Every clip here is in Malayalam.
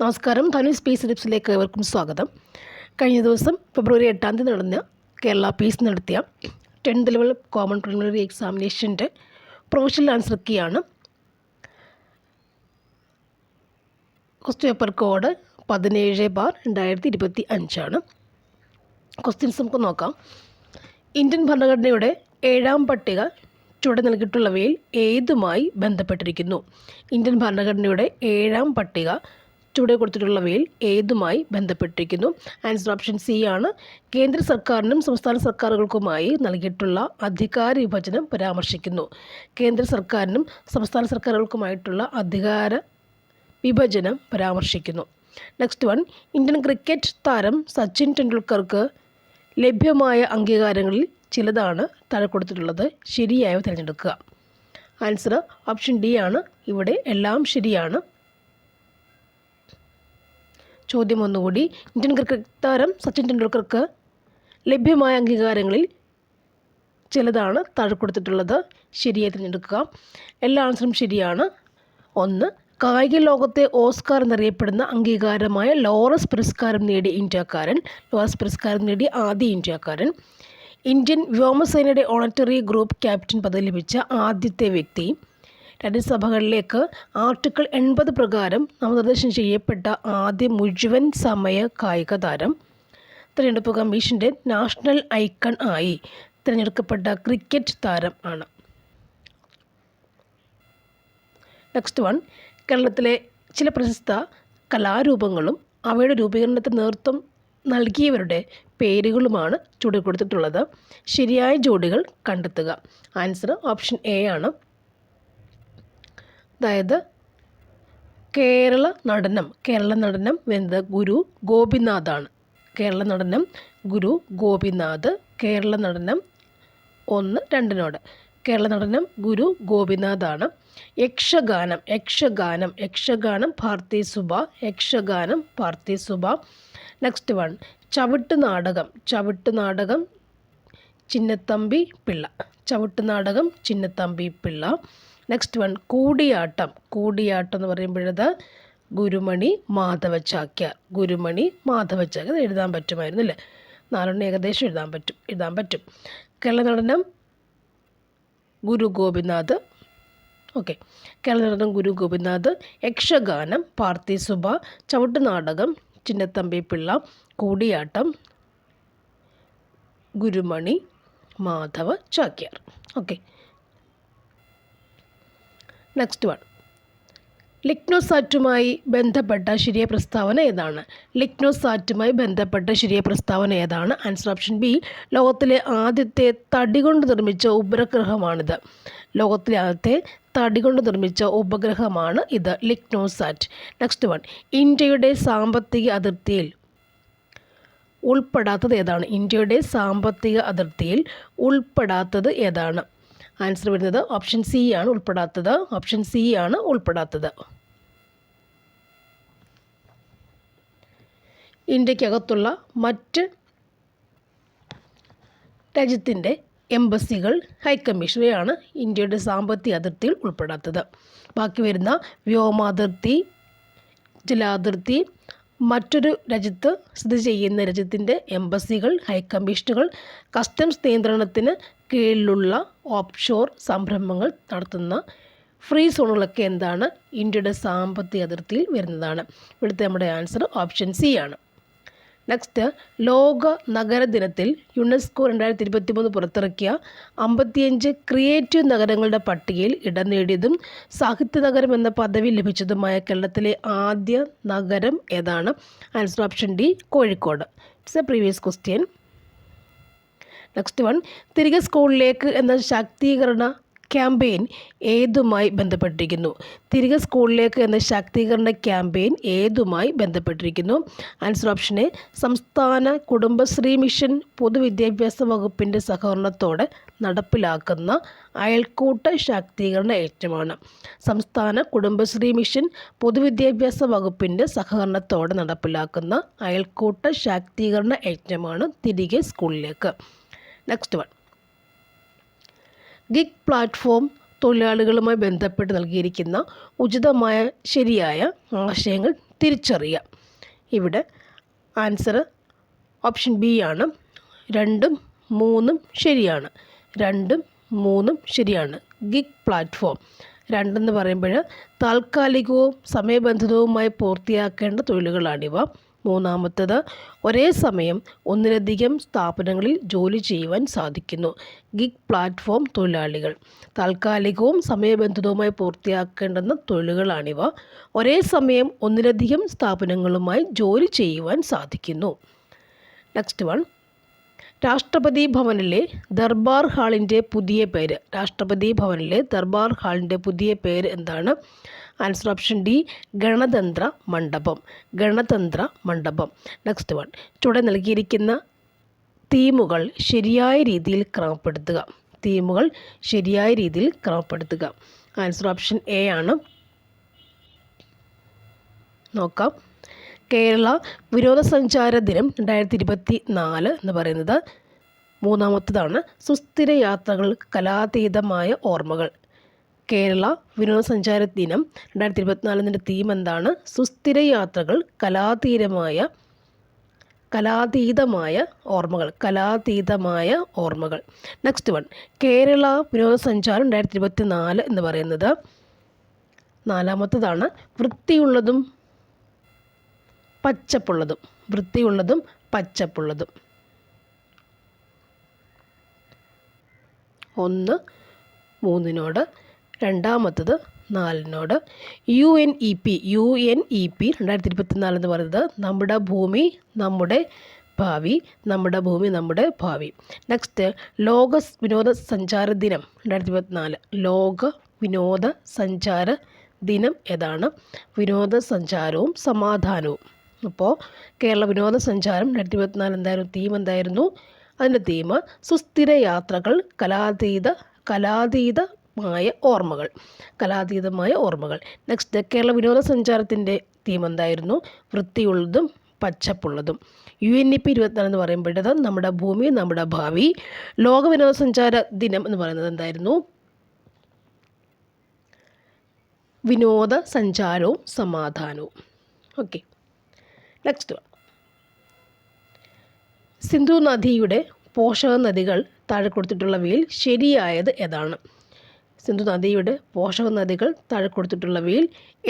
നമസ്കാരം. ധനു സ്പേസ് ടിപ്സിലേക്ക് ഏവർക്കും സ്വാഗതം. കഴിഞ്ഞ ദിവസം ഫെബ്രുവരി 8 നടന്ന കേരള പീസ് നടത്തിയ 10th ലെവൽ കോമൺ പ്രിലിമിനറി എക്സാമിനേഷൻ്റെ പ്രൊഫഷണൽ ആൻസർ കീയാണ്. ക്വസ്റ്റ്യൻ പേപ്പർ കോഡ് 17/2025 ക്വസ്റ്റ്യൻസ് നമുക്ക് നോക്കാം. ഇന്ത്യൻ ഭരണഘടനയുടെ 7ാം പട്ടിക ചുവടെ നൽകിയിട്ടുള്ളവയിൽ ഏതുമായി ബന്ധപ്പെട്ടിരിക്കുന്നു? ഇന്ത്യൻ ഭരണഘടനയുടെ 7ാം പട്ടിക ചുവടെ കൊടുത്തിട്ടുള്ളവയിൽ ഏതുമായി ബന്ധപ്പെട്ടിരിക്കുന്നു? ആൻസർ ഓപ്ഷൻ സി ആണ്. കേന്ദ്ര സർക്കാരിനും സംസ്ഥാന സർക്കാരുകൾക്കുമായി നൽകിയിട്ടുള്ള അധികാര വിഭജനം പരാമർശിക്കുന്നു. കേന്ദ്ര സർക്കാരിനും സംസ്ഥാന സർക്കാരുകൾക്കുമായിട്ടുള്ള അധികാര വിഭജനം പരാമർശിക്കുന്നു. നെക്സ്റ്റ് വൺ, ഇന്ത്യൻ ക്രിക്കറ്റ് താരം സച്ചിൻ ടെണ്ടുൽക്കർക്ക് ലഭ്യമായ അംഗീകാരങ്ങളിൽ ചിലതാണ് താഴെ കൊടുത്തിട്ടുള്ളത്. ശരിയായവ തിരഞ്ഞെടുക്കുക. ആൻസർ ഓപ്ഷൻ ഡി ആണ്. ഇവിടെ എല്ലാം ശരിയാണ്. ചോദ്യം ഒന്നുകൂടി. ഇന്ത്യൻ ക്രിക്കറ്റ് താരം സച്ചിൻ ടെണ്ടുൽക്കർക്ക് ലഭ്യമായ അംഗീകാരങ്ങളിൽ ചിലതാണ് താഴെ കൊടുത്തിട്ടുള്ളത്. ശരിയായി തിരഞ്ഞെടുക്കുക. എല്ലാ ആൻസറും ശരിയാണ്. 1, കായിക ലോകത്തെ ഓസ്കാർ എന്നറിയപ്പെടുന്ന അംഗീകാരമായ ലോറസ് പുരസ്കാരം നേടിയ ഇന്ത്യക്കാരൻ. ലോറസ് പുരസ്കാരം നേടിയ ആദ്യ ഇന്ത്യക്കാരൻ. ഇന്ത്യൻ വ്യോമസേനയുടെ ഓണറ്ററി ഗ്രൂപ്പ് ക്യാപ്റ്റൻ പദവി ലഭിച്ച ആദ്യത്തെ വ്യക്തി. രാജ്യസഭകളിലേക്ക് ആർട്ടിക്കിൾ 80 പ്രകാരം നാമനിർദ്ദേശം ചെയ്യപ്പെട്ട ആദ്യ മുഴുവൻ സമയ കായിക താരം. തിരഞ്ഞെടുപ്പ് കമ്മീഷൻ്റെ നാഷണൽ ഐക്കൺ ആയി തിരഞ്ഞെടുക്കപ്പെട്ട ക്രിക്കറ്റ് താരം ആണ്. നെക്സ്റ്റ് വൺ, കേരളത്തിലെ ചില പ്രശസ്ത കലാരൂപങ്ങളും അവയുടെ രൂപീകരണത്തിന് നേതൃത്വം നൽകിയവരുടെ പേരുകളുമാണ് ചുവടെ കൊടുത്തിട്ടുള്ളത്. ശരിയായ ജോഡികൾ കണ്ടെത്തുക. ആൻസർ ഓപ്ഷൻ എ ആണ്. അതായത് കേരള നടനം വരുന്നത് ഗുരു ഗോപിനാഥാണ്. കേരള നടനം ഗുരു ഗോപിനാഥ്. കേരള നടനം 1, 2 കേരള നടനം ഗുരു ഗോപിനാഥാണ്. യക്ഷഗാനം ഭാരതി സുബ. നെക്സ്റ്റ് വൺ, ചവിട്ട് നാടകം ചിന്നത്തമ്പി പിള്ള. നെക്സ്റ്റ് വൺ, കൂടിയാട്ടം എന്ന് പറയുമ്പോഴത് ഗുരുമണി മാധവ ചാക്യാർ. എഴുതാൻ പറ്റുമായിരുന്നു അല്ലേ? 4 ഏകദേശം എഴുതാൻ പറ്റും. കേരള നടനം ഗുരു ഗോപിനാഥ്. കേരള നടനം ഗുരു ഗോപിനാഥ്. യക്ഷഗാനം ഭാരതി സുബ. ചവിട്ട് നാടകം ചിന്നത്തമ്പി പിള്ള. കൂടിയാട്ടം ഗുരുമണി മാധവ ചാക്യാർ. നെക്സ്റ്റ് വൺ, ലിഗ്നോസാറ്റുമായി ബന്ധപ്പെട്ട ശരിയായ പ്രസ്താവന ഏതാണ്? Answer option B. ലോകത്തിലെ ആദ്യത്തെ തടി കൊണ്ട് നിർമ്മിച്ച ഉപഗ്രഹമാണിത്. ലിഗ്നോസാറ്റ്. നെക്സ്റ്റ് വൺ, ഇന്ത്യയുടെ സാമ്പത്തിക അതിർത്തിയിൽ ഉൾപ്പെടാത്തത് ഏതാണ്? ആൻസർ വരുന്നത് ഓപ്ഷൻ സി ആണ്. ഉൾപ്പെടാത്തത്. ഇന്ത്യക്കകത്തുള്ള മറ്റ് രാജ്യത്തിൻ്റെ എംബസികൾ, ഹൈക്കമ്മീഷണറെയാണ് ഇന്ത്യയുടെ സാമ്പത്തിക അതിർത്തിയിൽ ഉൾപ്പെടാത്തത്. ബാക്കി വരുന്ന വ്യോമാതിർത്തി, ജലാതിർത്തി, മറ്റൊരു രാജ്യത്ത് സ്ഥിതി ചെയ്യുന്ന രാജ്യത്തിൻ്റെ എംബസികൾ, ഹൈക്കമ്മീഷനുകൾ, കസ്റ്റംസ് നിയന്ത്രണത്തിന് കീഴിലുള്ള ഓഫ്ഷോർ സംരംഭങ്ങൾ നടത്തുന്ന ഫ്രീ സോണുകളൊക്കെ എന്താണ്? ഇന്ത്യയുടെ സാമ്പത്തിക അതിർത്തിയിൽ വരുന്നതാണ്. ഇവിടുത്തെ നമ്മുടെ ആൻസർ ഓപ്ഷൻ സി ആണ്. നെക്സ്റ്റ്, ലോക നഗര ദിനത്തിൽ യുനെസ്കോ 2023 പുറത്തിറക്കിയ 55 ക്രിയേറ്റീവ് നഗരങ്ങളുടെ പട്ടികയിൽ ഇടം നേടിയതും സാഹിത്യ നഗരം എന്ന പദവി ലഭിച്ചതുമായ കേരളത്തിലെ ആദ്യ നഗരം ഏതാണ്? Answer option D, Kozhikode. It's A previous question. Next one, തിരികെ സ്കൂളിലേക്ക് എന്ന ശാക്തീകരണ ക്യാമ്പയിൻ ഏതുമായി ബന്ധപ്പെട്ടിരിക്കുന്നു? ആൻസർ ഓപ്ഷൻ എ, സംസ്ഥാന കുടുംബശ്രീ മിഷൻ പൊതുവിദ്യാഭ്യാസ വകുപ്പിൻ്റെ സഹകരണത്തോടെ നടപ്പിലാക്കുന്ന അയൽക്കൂട്ട ശാക്തീകരണ യജ്ഞമാണ്. സംസ്ഥാന കുടുംബശ്രീ മിഷൻ പൊതുവിദ്യാഭ്യാസ വകുപ്പിൻ്റെ സഹകരണത്തോടെ നടപ്പിലാക്കുന്ന അയൽക്കൂട്ട ശാക്തീകരണ യജ്ഞമാണ് തിരികെ സ്കൂളിലേക്ക്. നെക്സ്റ്റ് വൺ, ഗിഗ് പ്ലാറ്റ്ഫോം തൊഴിലാളികളുമായി ബന്ധപ്പെട്ട് നൽകിയിരിക്കുന്ന ഉചിതമായ ശരിയായ ആശയങ്ങൾ തിരിച്ചറിയുക. ഇവിടെ ആൻസർ ഓപ്ഷൻ ബി ആണ്. 2ഉം 3ഉം ശരിയാണ്. 2ഉം 3ഉം ശരിയാണ്. ഗിഗ് പ്ലാറ്റ്ഫോം 2 എന്ന് പറയുമ്പോൾ താൽക്കാലികവും സമയബന്ധിതവുമായി പൂർത്തിയാക്കേണ്ട തൊഴിലുകളാണിവ. മൂന്നാമത്തേത് ഒരേ സമയം ഒന്നിലധികം സ്ഥാപനങ്ങളിൽ ജോലി ചെയ്യുവാൻ സാധിക്കുന്നു. ഗിഗ് പ്ലാറ്റ്ഫോം തൊഴിലാളികൾ താൽക്കാലികവും സമയബന്ധിതവുമായി പൂർത്തിയാക്കേണ്ടുന്ന തൊഴിലുകളാണിവ. ഒരേ സമയം ഒന്നിലധികം സ്ഥാപനങ്ങളുമായി ജോലി ചെയ്യുവാൻ സാധിക്കുന്നു. നെക്സ്റ്റ് വൺ, രാഷ്ട്രപതി ഭവനിലെ ദർബാർ ഹാളിൻ്റെ പുതിയ പേര്. രാഷ്ട്രപതി ഭവനിലെ ദർബാർ ഹാളിൻ്റെ പുതിയ പേര് എന്താണ്? ആൻസർ ഓപ്ഷൻ ഡി, ഗണതന്ത്ര മണ്ഡപം. ഗണതന്ത്ര മണ്ഡപം. നെക്സ്റ്റ് വൺ, ചുവടെ നൽകിയിരിക്കുന്ന തീമുകൾ ശരിയായ രീതിയിൽ ക്രമപ്പെടുത്തുക. തീമുകൾ ശരിയായ രീതിയിൽ ക്രമപ്പെടുത്തുക. ആൻസർ ഓപ്ഷൻ എ ആണ്. നോക്കാം. കേരള വിനോദസഞ്ചാര ദിനം 2024 എന്ന് പറയുന്നത് മൂന്നാമത്തേതാണ്. സുസ്ഥിര യാത്രകൾ കലാതീതമായ ഓർമ്മകൾ. കേരള വിനോദസഞ്ചാര ദിനം 2024 തീം എന്താണ്? സുസ്ഥിര യാത്രകൾ കലാതീതമായ ഓർമ്മകൾ. കലാതീതമായ ഓർമ്മകൾ. നെക്സ്റ്റ് വൺ, കേരള വിനോദസഞ്ചാരം 2024 എന്ന് പറയുന്നത് നാലാമത്തേതാണ്. വൃത്തിയുള്ളതും പച്ചപ്പുള്ളതും. വൃത്തിയുള്ളതും പച്ചപ്പുള്ളതും. 1 3നോട്, രണ്ടാമത്തത് 4നോട്. UNEP 2024 എന്ന് പറയുന്നത് നമ്മുടെ ഭൂമി നമ്മുടെ ഭാവി. നമ്മുടെ ഭൂമി നമ്മുടെ ഭാവി. നെക്സ്റ്റ്, ലോക വിനോദസഞ്ചാര ദിനം 2024. ലോക വിനോദസഞ്ചാര ദിനം ഏതാണ്? വിനോദസഞ്ചാരവും സമാധാനവും. അപ്പോൾ കേരള വിനോദസഞ്ചാരം 2024 എന്തായിരുന്നു? തീം എന്തായിരുന്നു? അതിൻ്റെ തീം സുസ്ഥിര യാത്രകൾ കലാതീതമായ ഓർമ്മകൾ. കലാതീതമായ ഓർമ്മകൾ. നെക്സ്റ്റ്, കേരള വിനോദസഞ്ചാരത്തിൻ്റെ തീം എന്തായിരുന്നു? വൃത്തിയുള്ളതും പച്ചപ്പുള്ളതും. UNEP 24 എന്ന് പറയുമ്പോഴത് നമ്മുടെ ഭൂമി നമ്മുടെ ഭാവി. ലോക വിനോദസഞ്ചാര ദിനം എന്ന് പറയുന്നത് എന്തായിരുന്നു? വിനോദസഞ്ചാരവും സമാധാനവും. ഓക്കെ. നെക്സ്റ്റ്, സിന്ധു നദിയുടെ പോഷക നദികൾ താഴെ കൊടുത്തിട്ടുള്ളവയിൽ ശരിയായത് ഏതാണ്? സിന്ധു നദിയുടെ പോഷക നദികൾ താഴെ കൊടുത്തിട്ടുള്ളവയിൽ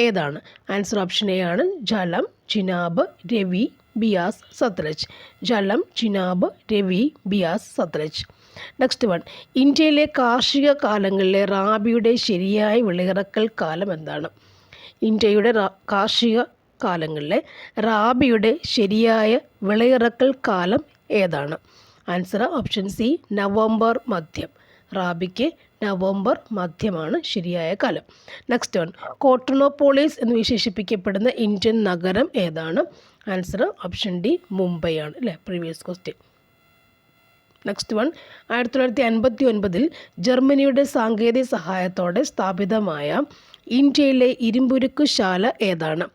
ഏതാണ്? ആൻസർ ഓപ്ഷൻ എ ആണ്. ജലം, ചിനാബ്, രവി, ബിയാസ്, സത്ലജ്. ജലം, ചിനാബ്, രവി, ബിയാസ്, സത്ലജ്. നെക്സ്റ്റ് വൺ, ഇന്ത്യയിലെ കാർഷിക കാലങ്ങളിലെ റാബിയുടെ ശരിയായ വിളയിറക്കൽ കാലം എന്താണ്? ഇന്ത്യയുടെ കാർഷിക കാലങ്ങളിലെ റാബിയുടെ ശരിയായ വിളയിറക്കൽ കാലം ഏതാണ്? ആൻസർ ഓപ്ഷൻ സി, നവംബർ മധ്യം. റാബിക്ക് നവംബർ മധ്യമാണ് ശരിയായ കാലം. നെക്സ്റ്റ് വൺ, കോട്ടണോപോളിസ് എന്ന് വിശേഷിപ്പിക്കപ്പെടുന്ന ഇന്ത്യൻ നഗരം ഏതാണ്? ആൻസർ ഓപ്ഷൻ ഡി, മുംബൈ ആണ്. അല്ലേ? Previous question. നെക്സ്റ്റ് വൺ, 1959 ജർമ്മനിയുടെ സാങ്കേതിക സഹായത്തോടെ സ്ഥാപിതമായ ഇന്ത്യയിലെ ഇരുമ്പുരുക്കുശാല ഏതാണ്?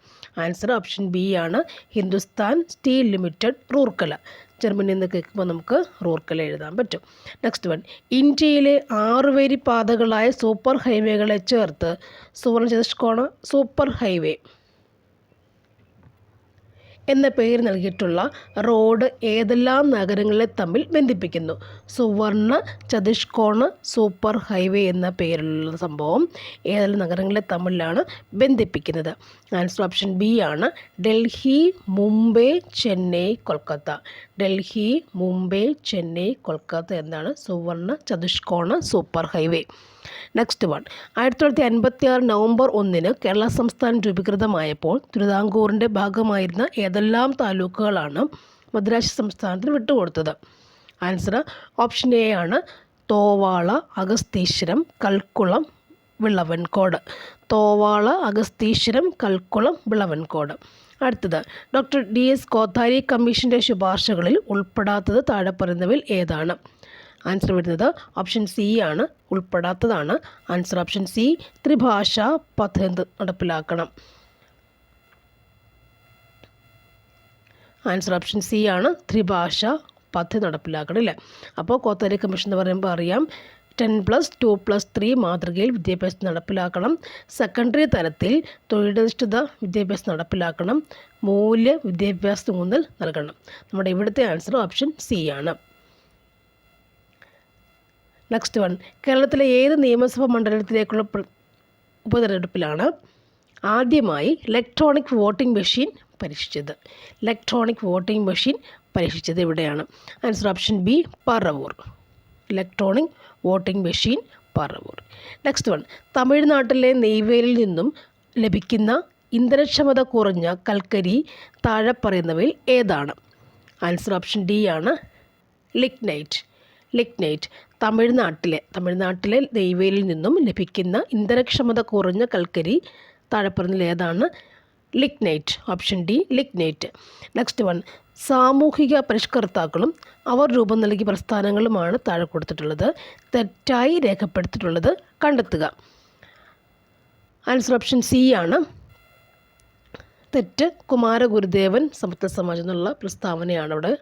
ആൻസർ ഓപ്ഷൻ ബി ആണ്. Hindustan steel limited, Rourkela. Germany എന്ന് കേൾക്കുമ്പോൾ നമുക്ക് റൂർക്കല എഴുതാൻ പറ്റും. നെക്സ്റ്റ് വൺ, ഇന്ത്യയിലെ 6 വരി പാതകളായ സൂപ്പർ ഹൈവേകളെ ചേർത്ത് സുവർണചതുഷ്കോണ സൂപ്പർ ഹൈവേ എന്ന പേര് നൽകിയിട്ടുള്ള റോഡ് ഏതെല്ലാം നഗരങ്ങളെ തമ്മിൽ ബന്ധിപ്പിക്കുന്നു? സുവർണ ചതുഷ്കോണ സൂപ്പർ ഹൈവേ എന്ന പേരിലുള്ള സംഭവം ഏതെല്ലാം നഗരങ്ങളെ തമ്മിലാണ് ബന്ധിപ്പിക്കുന്നത്? ആൻസർ ഓപ്ഷൻ ബി ആണ്. ഡൽഹി, മുംബൈ, ചെന്നൈ, കൊൽക്കത്ത. ഡൽഹി, മുംബൈ, ചെന്നൈ, കൊൽക്കത്ത എന്നാണ് സുവർണ ചതുഷ്കോണ super highway. Next one, 1956 November 1 Kerala സംസ്ഥാനം രൂപീകൃതമായപ്പോൾ തിരുവിതാംകൂറിൻ്റെ ഭാഗമായിരുന്ന ഏതെല്ലാം താലൂക്കുകളാണ് മദ്രാശി സംസ്ഥാനത്തിന് വിട്ടുകൊടുത്തത്? ആൻസർ ഓപ്ഷൻ എ ആണ്. തോവാള, അഗസ്തീശ്വരം, കൽക്കുളം, വിളവൻകോട്. തോവാള, അഗസ്തീശ്വരം, കൽക്കുളം, വിളവൻകോട്. അടുത്തത്, ഡോക്ടർ DS കോത്താരി കമ്മീഷൻ്റെ ശുപാർശകളിൽ ഉൾപ്പെടാത്തത് താഴെ പറയുന്നവയിൽ ഏതാണ്? ആൻസർ വരുന്നത് ഓപ്ഷൻ സി ആണ്. ഉൾപ്പെടാത്തതാണ്. ആൻസർ ഓപ്ഷൻ സി, ത്രിഭാഷാ പദ്ധതി നടപ്പിലാക്കണം. ആൻസർ ഓപ്ഷൻ സി ആണ്. ത്രിഭാഷാ പദ്ധതി നടപ്പിലാക്കണം. ഇല്ലേ? അപ്പോൾ കോത്താരി കമ്മീഷൻ എന്ന് പറയുമ്പോൾ അറിയാം, 10+2+3 മാതൃകയിൽ വിദ്യാഭ്യാസം നടപ്പിലാക്കണം. സെക്കൻഡറി തലത്തിൽ തൊഴിലധിഷ്ഠിത വിദ്യാഭ്യാസം നടപ്പിലാക്കണം. മൂല്യ വിദ്യാഭ്യാസ ഊന്നൽ നൽകണം. നമ്മുടെ ഇവിടുത്തെ ആൻസർ ഓപ്ഷൻ സി ആണ്. നെക്സ്റ്റ് വൺ, കേരളത്തിലെ ഏത് നിയമസഭാ മണ്ഡലത്തിലേക്കുള്ള ഉപതെരഞ്ഞെടുപ്പിലാണ് ആദ്യമായി ഇലക്ട്രോണിക് വോട്ടിംഗ് മെഷീൻ പരീക്ഷിച്ചത്? ഇലക്ട്രോണിക് വോട്ടിംഗ് മെഷീൻ പരീക്ഷിച്ചത് എവിടെയാണ്? Answer option B, Paravur. Electronic voting machine Paravur. Next one, തമിഴ്നാട്ടിലെ നെയ്വേലിയിൽ നിന്നും ലഭിക്കുന്ന ഇന്ധനക്ഷമത കുറഞ്ഞ കൽക്കരി താഴെ പറയുന്നവയിൽ ഏതാണ്? ആൻസർ ഓപ്ഷൻ ഡി ആണ്, ലിഗ്നൈറ്റ്. ലിഗ്നൈറ്റ്. തമിഴ്നാട്ടിലെ നെയ്വേലിയിൽ നിന്നും ലഭിക്കുന്ന ഇന്ധനക്ഷമത കുറഞ്ഞ കൽക്കരി താഴെ പറയുന്നതിൽ ഏതാണ്? Lignite. Option D, lignite. Next one, സാമൂഹിക പരിഷ്കർത്താക്കളും അവർ രൂപം നൽകിയ പ്രസ്ഥാനങ്ങളുമാണ് താഴെ കൊടുത്തിട്ടുള്ളത് തെറ്റായി രേഖപ്പെടുത്തിയിട്ടുള്ളത് കണ്ടെത്തുക. ആൻസർ ഓപ്ഷൻ സി ആണ്, തെറ്റ്. കുമാരഗുരുദേവൻ സമത്വ സമാജം എന്നുള്ള പ്രസ്താവനയാണ് ഇവിടെ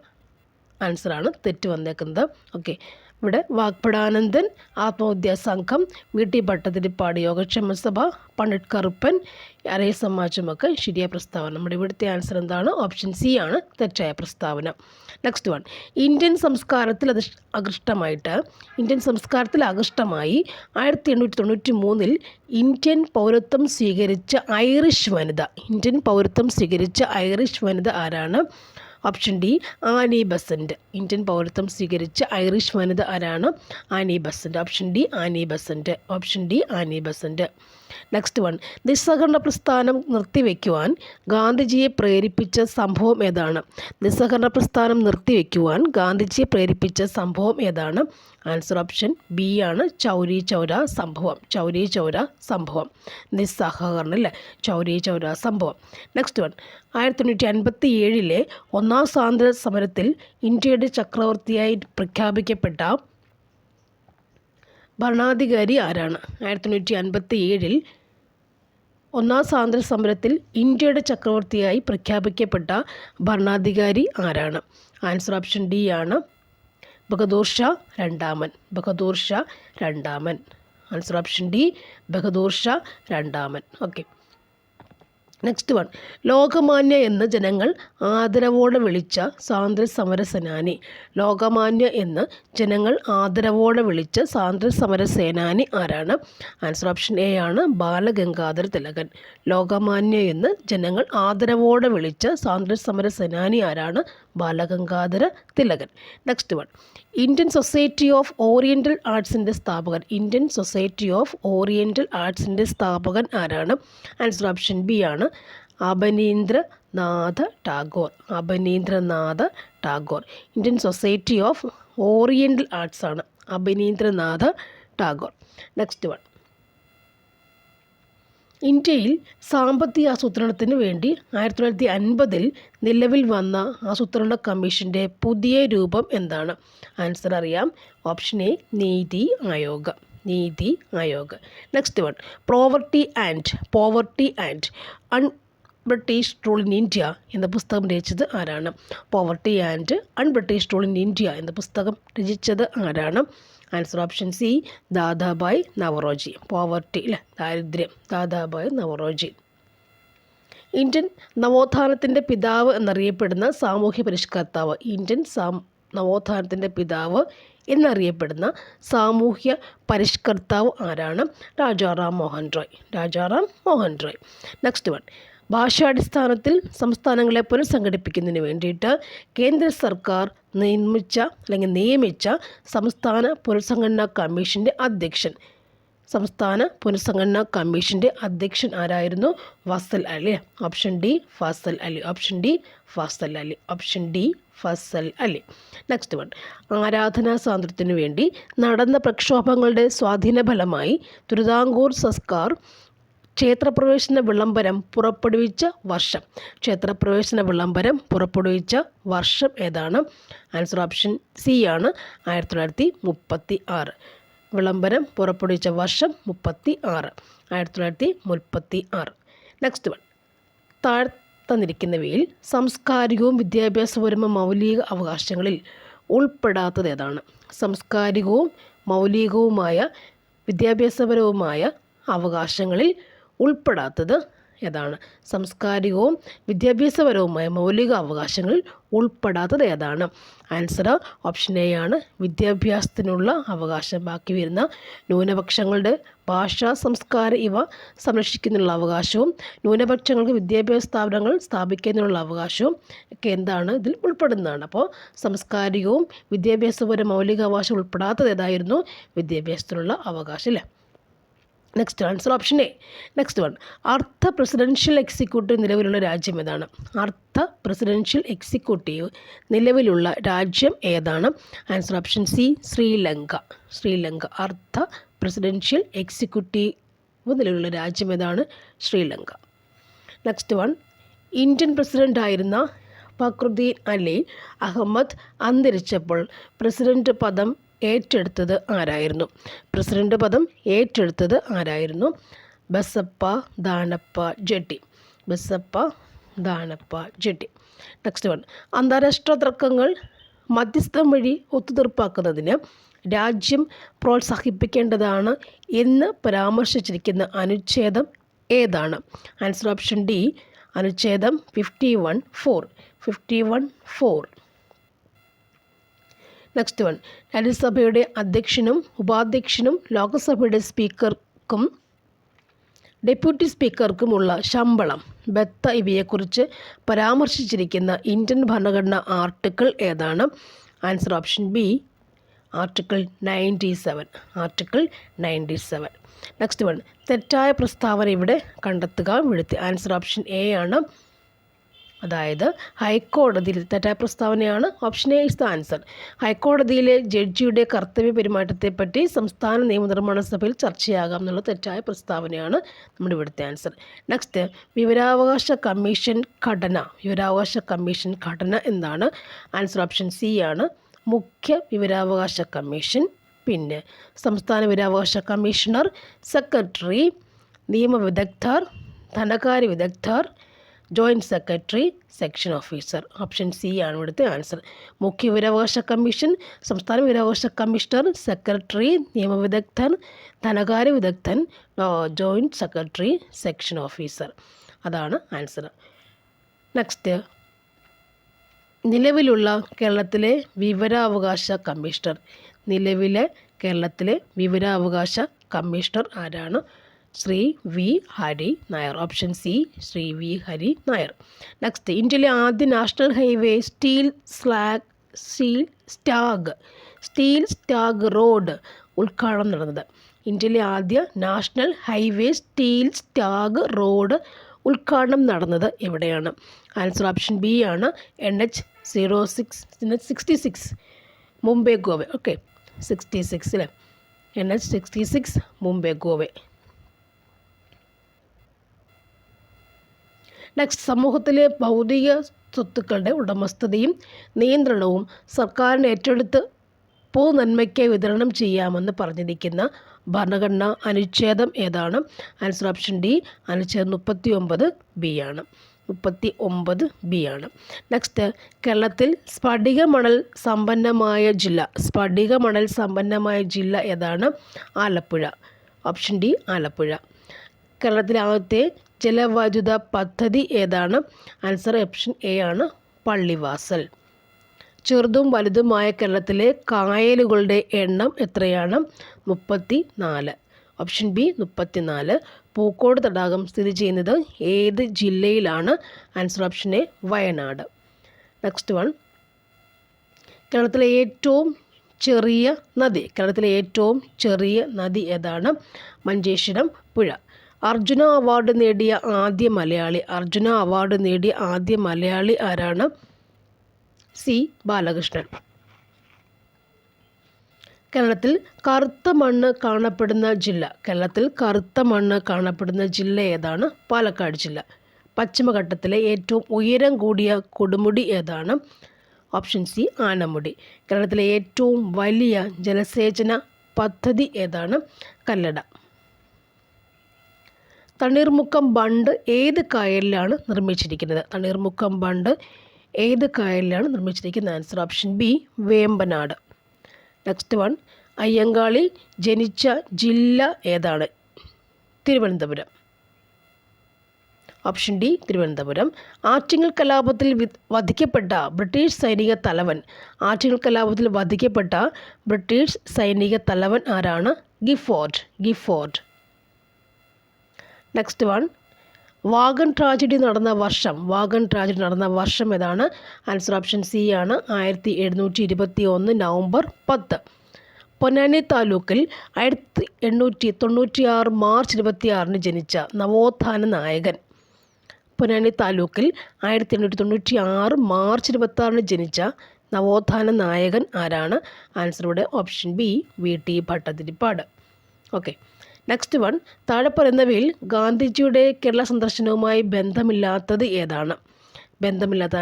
ആൻസറാണ് തെറ്റ് വന്നേക്കുന്നത്. ഓക്കെ, ഇവിടെ വാഗ്ഭടാനന്ദൻ, ആത്മവിദ്യാസംഘം, വി.ടി. ഭട്ടതിരിപ്പാട് യോഗക്ഷേമ സഭ, പണ്ഡിറ്റ് കറുപ്പൻ, അരയ സമാജമൊക്കെ ശരിയായ പ്രസ്താവന. നമ്മുടെ ഇവിടുത്തെ ആൻസർ എന്താണ്? ഓപ്ഷൻ സി ആണ് തെറ്റായ പ്രസ്താവന. നെക്സ്റ്റ് വൺ, ഇന്ത്യൻ സംസ്കാരത്തിൽ ആകൃഷ്ടമായി 1893 ഇന്ത്യൻ പൗരത്വം സ്വീകരിച്ച ഐറിഷ് വനിത ആരാണ്? Option D, Annie Besant. Indian പൗരത്വം സ്വീകരിച്ച ഐറിഷ് വനിത ആരാണ്? Annie Besant. Option D, Annie Besant. Option D, Annie Besant. Next one, നിസ്സഹകരണ പ്രസ്ഥാനം നിർത്തിവെക്കുവാൻ ഗാന്ധിജിയെ പ്രേരിപ്പിച്ച സംഭവം ഏതാണ്? നിസ്സഹകരണ പ്രസ്ഥാനം നിർത്തിവെക്കുവാൻ ഗാന്ധിജിയെ പ്രേരിപ്പിച്ച സംഭവം ഏതാണ്? ആൻസർ ഓപ്ഷൻ ബി ആണ്, ചൗരി ചൗര സംഭവം. നിസ്സഹകരണം അല്ലേ, ചൗരി ചൗര സംഭവം. നെക്സ്റ്റ് വൺ, 1857 ഒന്നാം സ്വാതന്ത്ര്യ സമരത്തിൽ ഇന്ത്യയുടെ ചക്രവർത്തിയായി പ്രഖ്യാപിക്കപ്പെട്ട ഭരണാധികാരി ആരാണ്? 1857 ഒന്നാം സ്വാതന്ത്ര്യ സമരത്തിൽ ഇന്ത്യയുടെ ചക്രവർത്തിയായി പ്രഖ്യാപിക്കപ്പെട്ട ഭരണാധികാരി ആരാണ്? ആൻസർ ഓപ്ഷൻ ഡി ആണ്, ബഹദൂർ ഷാ രണ്ടാമൻ. Answer option D, Bahadur Shah രണ്ടാമൻ. ഓക്കെ, നെക്സ്റ്റ് വൺ, ലോകമാന്യ എന്ന് ജനങ്ങൾ ആദരവോടെ വിളിച്ച സ്വാതന്ത്ര്യ സമര സേനാനി. ലോകമാന്യ എന്ന് ജനങ്ങൾ ആദരവോടെ വിളിച്ച സ്വാതന്ത്ര്യ സമര സേനാനി ആരാണ്? ആൻസർ ഓപ്ഷൻ എ ആണ്, ബാലഗംഗാധര തിലകൻ. ലോകമാന്യ എന്ന് ജനങ്ങൾ ആദരവോടെ വിളിച്ച സ്വാതന്ത്ര്യ സമര സേനാനി ആരാണ്? ബാലഗംഗാധര തിലകൻ. Next one, Indian Society of Oriental ആർട്സിൻ്റെ സ്ഥാപകൻ ആരാണ്? ആൻസർ ഓപ്ഷൻ ബി ആണ്, Abanindranath Tagore. Indian Society of Oriental Arts ആണ് അബനീന്ദ്രനാഥ ടാഗോർ. നെക്സ്റ്റ് വൺ, ഇന്ത്യയിൽ സാമ്പത്തിക ആസൂത്രണത്തിന് വേണ്ടി 1950 നിലവിൽ വന്ന ആസൂത്രണ കമ്മീഷൻ്റെ പുതിയ രൂപം എന്താണ്? ആൻസർ അറിയാം, option A, NITI Aayog. Next one, poverty and British rule in India എന്ന പുസ്തകം രചിച്ചത് ആരാണ്? Poverty and British rule in India എന്ന പുസ്തകം രചിച്ചത് ആരാണ്? Answer option C, Dadabhai Naoroji. Poverty അല്ലേ, ദാരിദ്ര്യം, ദാദാഭായ് നവറോജി. ഇന്ത്യൻ നവോത്ഥാനത്തിൻ്റെ പിതാവ് എന്നറിയപ്പെടുന്ന സാമൂഹ്യ പരിഷ്കർത്താവ്. നവോത്ഥാനത്തിൻ്റെ പിതാവ് എന്നറിയപ്പെടുന്ന സാമൂഹ്യ പരിഷ്കർത്താവ് ആരാണ്? രാജാറാം മോഹൻ റോയ്. നെക്സ്റ്റ് വൺ, ഭാഷാടിസ്ഥാനത്തിൽ സംസ്ഥാനങ്ങളെ പുനഃസംഘടിപ്പിക്കുന്നതിന് വേണ്ടിയിട്ട് കേന്ദ്ര സർക്കാർ നിയമിച്ച സംസ്ഥാന പുനഃസംഘടനാ കമ്മീഷൻ്റെ അധ്യക്ഷൻ ആരായിരുന്നു? Fazal Ali. Option D, Fazal Ali. Next one, ആരാധനാ സ്വാതന്ത്ര്യത്തിനു വേണ്ടി നടന്ന പ്രക്ഷോഭങ്ങളുടെ സ്വാധീന ഫലമായി തിരുവിതാംകൂർ സർക്കാർ ക്ഷേത്രപ്രവേശന വിളംബരം പുറപ്പെടുവിച്ച വർഷം ഏതാണ്? ആൻസർ ഓപ്ഷൻ സി ആണ്, 1936. വിളംബരം പുറപ്പെടുവിച്ച വർഷം 1936. നെക്സ്റ്റ് വൺ, തന്നിരിക്കുന്നവയിൽ സാംസ്കാരികവും വിദ്യാഭ്യാസപരവും മൗലിക അവകാശങ്ങളിൽ ഉൾപ്പെടാത്തത് ഏതാണ്? സാംസ്കാരികവും മൗലികവുമായ വിദ്യാഭ്യാസപരവുമായ അവകാശങ്ങളിൽ ഉൾപ്പെടാത്തത് ഏതാണ്? സാംസ്കാരികവും വിദ്യാഭ്യാസപരവുമായ മൗലിക അവകാശങ്ങളിൽ ഉൾപ്പെടാത്തത് ഏതാണ്? ആൻസർ ഓപ്ഷൻ എ ആണ്, വിദ്യാഭ്യാസത്തിനുള്ള അവകാശം. ബാക്കി വരുന്ന ന്യൂനപക്ഷങ്ങളുടെ ഭാഷ, സംസ്കാരം ഇവ സംരക്ഷിക്കുന്നതിനുള്ള അവകാശവും ന്യൂനപക്ഷങ്ങൾക്ക് വിദ്യാഭ്യാസ സ്ഥാപനങ്ങൾ സ്ഥാപിക്കുന്നതിനുള്ള അവകാശവും ഒക്കെ എന്താണ്? ഇതിൽ ഉൾപ്പെടുന്നതാണ്. അപ്പോൾ സാംസ്കാരികവും വിദ്യാഭ്യാസപര മൗലിക അവകാശം ഉൾപ്പെടാത്തത് ഏതായിരുന്നു? വിദ്യാഭ്യാസത്തിനുള്ള അവകാശം അല്ലേ? Next answer option A. Next one, അർദ്ധ പ്രസിഡൻഷ്യൽ എക്സിക്യൂട്ടീവ് നിലവിലുള്ള രാജ്യം ഏതാണ്? അർദ്ധ പ്രസിഡൻഷ്യൽ എക്സിക്യൂട്ടീവ് നിലവിലുള്ള രാജ്യം ഏതാണ്? Answer option C, Sri Lanka. Sri Lanka. അർദ്ധ പ്രസിഡൻഷ്യൽ എക്സിക്യൂട്ടീവ് നിലവിലുള്ള രാജ്യം ഏതാണ്? ശ്രീലങ്ക. നെക്സ്റ്റ് വൺ, ഇന്ത്യൻ പ്രസിഡൻ്റായിരുന്ന ഫക്രുദ്ദീൻ അലി അഹമ്മദ് അന്തരിച്ചപ്പോൾ പ്രസിഡന്റ് പദം ഏറ്റെടുത്തത് ആരായിരുന്നു? പ്രസിഡന്റ് പദം ഏറ്റെടുത്തത് ആരായിരുന്നു? ബസപ്പ ദാനപ്പ ജെട്ടി. ബസപ്പ ദാനപ്പ ജെട്ടി. നെക്സ്റ്റ് വൺ, അന്താരാഷ്ട്ര തർക്കങ്ങൾ മധ്യസ്ഥം വഴി ഒത്തുതീർപ്പാക്കുന്നതിന് രാജ്യം പ്രോത്സാഹിപ്പിക്കേണ്ടതാണ് എന്ന് പരാമർശിച്ചിരിക്കുന്ന അനുച്ഛേദം ഏതാണ്? ആൻസർ ഓപ്ഷൻ ഡി, അനുച്ഛേദം 51(4). 51(4). നെക്സ്റ്റ് വൺ, രാജ്യസഭയുടെ അധ്യക്ഷനും ഉപാധ്യക്ഷനും ലോക്സഭയുടെ സ്പീക്കർക്കും ഡെപ്യൂട്ടി സ്പീക്കർക്കുമുള്ള ശമ്പളം, ബത്ത ഇവയെക്കുറിച്ച് പരാമർശിച്ചിരിക്കുന്ന ഇന്ത്യൻ ഭരണഘടന ആർട്ടിക്കിൾ ഏതാണ്? Answer option B, article 97. Article 97. Next one, തെറ്റായ പ്രസ്താവന ഇവിടെ കണ്ടെത്തുക. വിടുത്തി. ആൻസർ ഓപ്ഷൻ എ ആണ്, അതായത് ഹൈക്കോടതിയിൽ തെറ്റായ പ്രസ്താവനയാണ്. Option A is the answer. ഹൈക്കോടതിയിലെ ജഡ്ജിയുടെ കർത്തവ്യ പെരുമാറ്റത്തെപ്പറ്റി സംസ്ഥാന നിയമനിർമ്മാണ സഭയിൽ ചർച്ചയാകാം എന്നുള്ള തെറ്റായ പ്രസ്താവനയാണ് നമ്മുടെ ഇവിടുത്തെ ആൻസർ. നെക്സ്റ്റ്, വിവരാവകാശ കമ്മീഷൻ ഘടന. വിവരാവകാശ കമ്മീഷൻ ഘടന എന്താണ്? ആൻസർ ഓപ്ഷൻ സി ആണ്, മുഖ്യ വിവരാവകാശ കമ്മീഷൻ, പിന്നെ സംസ്ഥാന വിവരാവകാശ കമ്മീഷണർ, സെക്രട്ടറി, നിയമവിദഗ്ധർ, ധനകാര്യ വിദഗ്ധർ, joint secretary, section officer. Option C ആണ് ഇവിടുത്തെ ആൻസർ. മുഖ്യ വിവരാവകാശ കമ്മീഷൻ, സംസ്ഥാന വിവരാവകാശ കമ്മീഷണർ, സെക്രട്ടറി, നിയമവിദഗ്ധൻ, ധനകാര്യ വിദഗ്ധൻ, ജോയിൻറ്റ് സെക്രട്ടറി, സെക്ഷൻ ഓഫീസർ. അതാണ് ആൻസർ. നെക്സ്റ്റ്, നിലവിലുള്ള കേരളത്തിലെ വിവരാവകാശ കമ്മീഷണർ. നിലവിലെ കേരളത്തിലെ വിവരാവകാശ കമ്മീഷണർ ആരാണ്? Shri V Hari Nair. Option C, Shri V Hari Nair. Next, ഇന്ത്യയിലെ ആദ്യ national highway steel slag road ഉദ്ഘാടനം നടന്നത്. ഇന്ത്യയിലെ ആദ്യ national highway steel slag road ഉദ്ഘാടനം നടന്നത് എവിടെയാണ്? ആൻസർ ഓപ്ഷൻ ബി ആണ്, NH66 മുംബൈ ഗോവ. ഓക്കെ, 66 അല്ലേ? NH66 മുംബൈ ഗോവ. നെക്സ്റ്റ്, സമൂഹത്തിലെ ഭൗതിക സ്വത്തുക്കളുടെ ഉടമസ്ഥതയും നിയന്ത്രണവും സർക്കാരിന് ഏറ്റെടുത്ത് പൊതുനന്മയ്ക്കായി വിതരണം ചെയ്യാമെന്ന് പറഞ്ഞിരിക്കുന്ന ഭരണഘടനാ അനുച്ഛേദം ഏതാണ്? ആൻസർ ഓപ്ഷൻ ഡി, അനുച്ഛേദം 39(b) ആണ്. 39(b) ആണ്. നെക്സ്റ്റ്, കേരളത്തിൽ സ്ഫടികമണൽ സമ്പന്നമായ ജില്ല ഏതാണ്? ആലപ്പുഴ. Option D, Alappuzha. കേരളത്തിലെ ആദ്യത്തെ ജലവൈദ്യുത പദ്ധതി ഏതാണ്? ആൻസർ ഓപ്ഷൻ എ ആണ്, പള്ളിവാസൽ. ചെറുതും വലുതുമായ കേരളത്തിലെ കായലുകളുടെ എണ്ണം എത്രയാണ്? 34. Option B, 34. പൂക്കോട് തടാകം സ്ഥിതി ചെയ്യുന്നത് ഏത് ജില്ലയിലാണ്? Answer option A, Wayanad. Next one, കേരളത്തിലെ ഏറ്റവും ചെറിയ നദി ഏതാണ്? മഞ്ചേശ്വരം പുഴ. അർജുന അവാർഡ് നേടിയ ആദ്യ മലയാളി ആരാണ്? സി ബാലകൃഷ്ണൻ. കേരളത്തിൽ കറുത്ത മണ്ണ് കാണപ്പെടുന്ന ജില്ല ഏതാണ്? പാലക്കാട് ജില്ല. പശ്ചിമഘട്ടത്തിലെ ഏറ്റവും ഉയരം കൂടിയ കൊടുമുടി ഏതാണ്? Option C, Anamudi. കേരളത്തിലെ ഏറ്റവും വലിയ ജലസേചന പദ്ധതി ഏതാണ്? കല്ലട. തണ്ണീർമുക്കം ബണ്ട് ഏത് കായലിലാണ് നിർമ്മിച്ചിരിക്കുന്നത്? Answer option B, Vembanad. Next one, Ayyankali ജനിച്ച ജില്ല ഏതാണ്? തിരുവനന്തപുരം. Option D Thiruvananthapuram. ആറ്റിങ്ങൽ കലാപത്തിൽ വധിക്കപ്പെട്ട ബ്രിട്ടീഷ് സൈനിക തലവൻ. ആറ്റിങ്ങൽ കലാപത്തിൽ വധിക്കപ്പെട്ട ബ്രിട്ടീഷ് സൈനിക തലവൻ ആരാണ്? Gifford. Next one, wagon tragedy നടന്ന വർഷം ഏതാണ്? ആൻസർ ഓപ്ഷൻ സി ആണ്, 1721 നവംബർ 10. പൊന്നാനി താലൂക്കിൽ 1896 മാർച്ച് 26 ജനിച്ച നവോത്ഥാന നായകൻ. പൊന്നാനി താലൂക്കിൽ 1896 മാർച്ച് 26 ജനിച്ച നവോത്ഥാന നായകൻ ആരാണ്? ആൻസർ ഇവിടെ option B, V T. Bhattathiripad. Okay, next one, താഴെ പറയുന്നവയിൽ ഗാന്ധിജിയുടെ കേരള സന്ദർശനവുമായി ബന്ധമില്ലാത്തത് ഏതാണ്?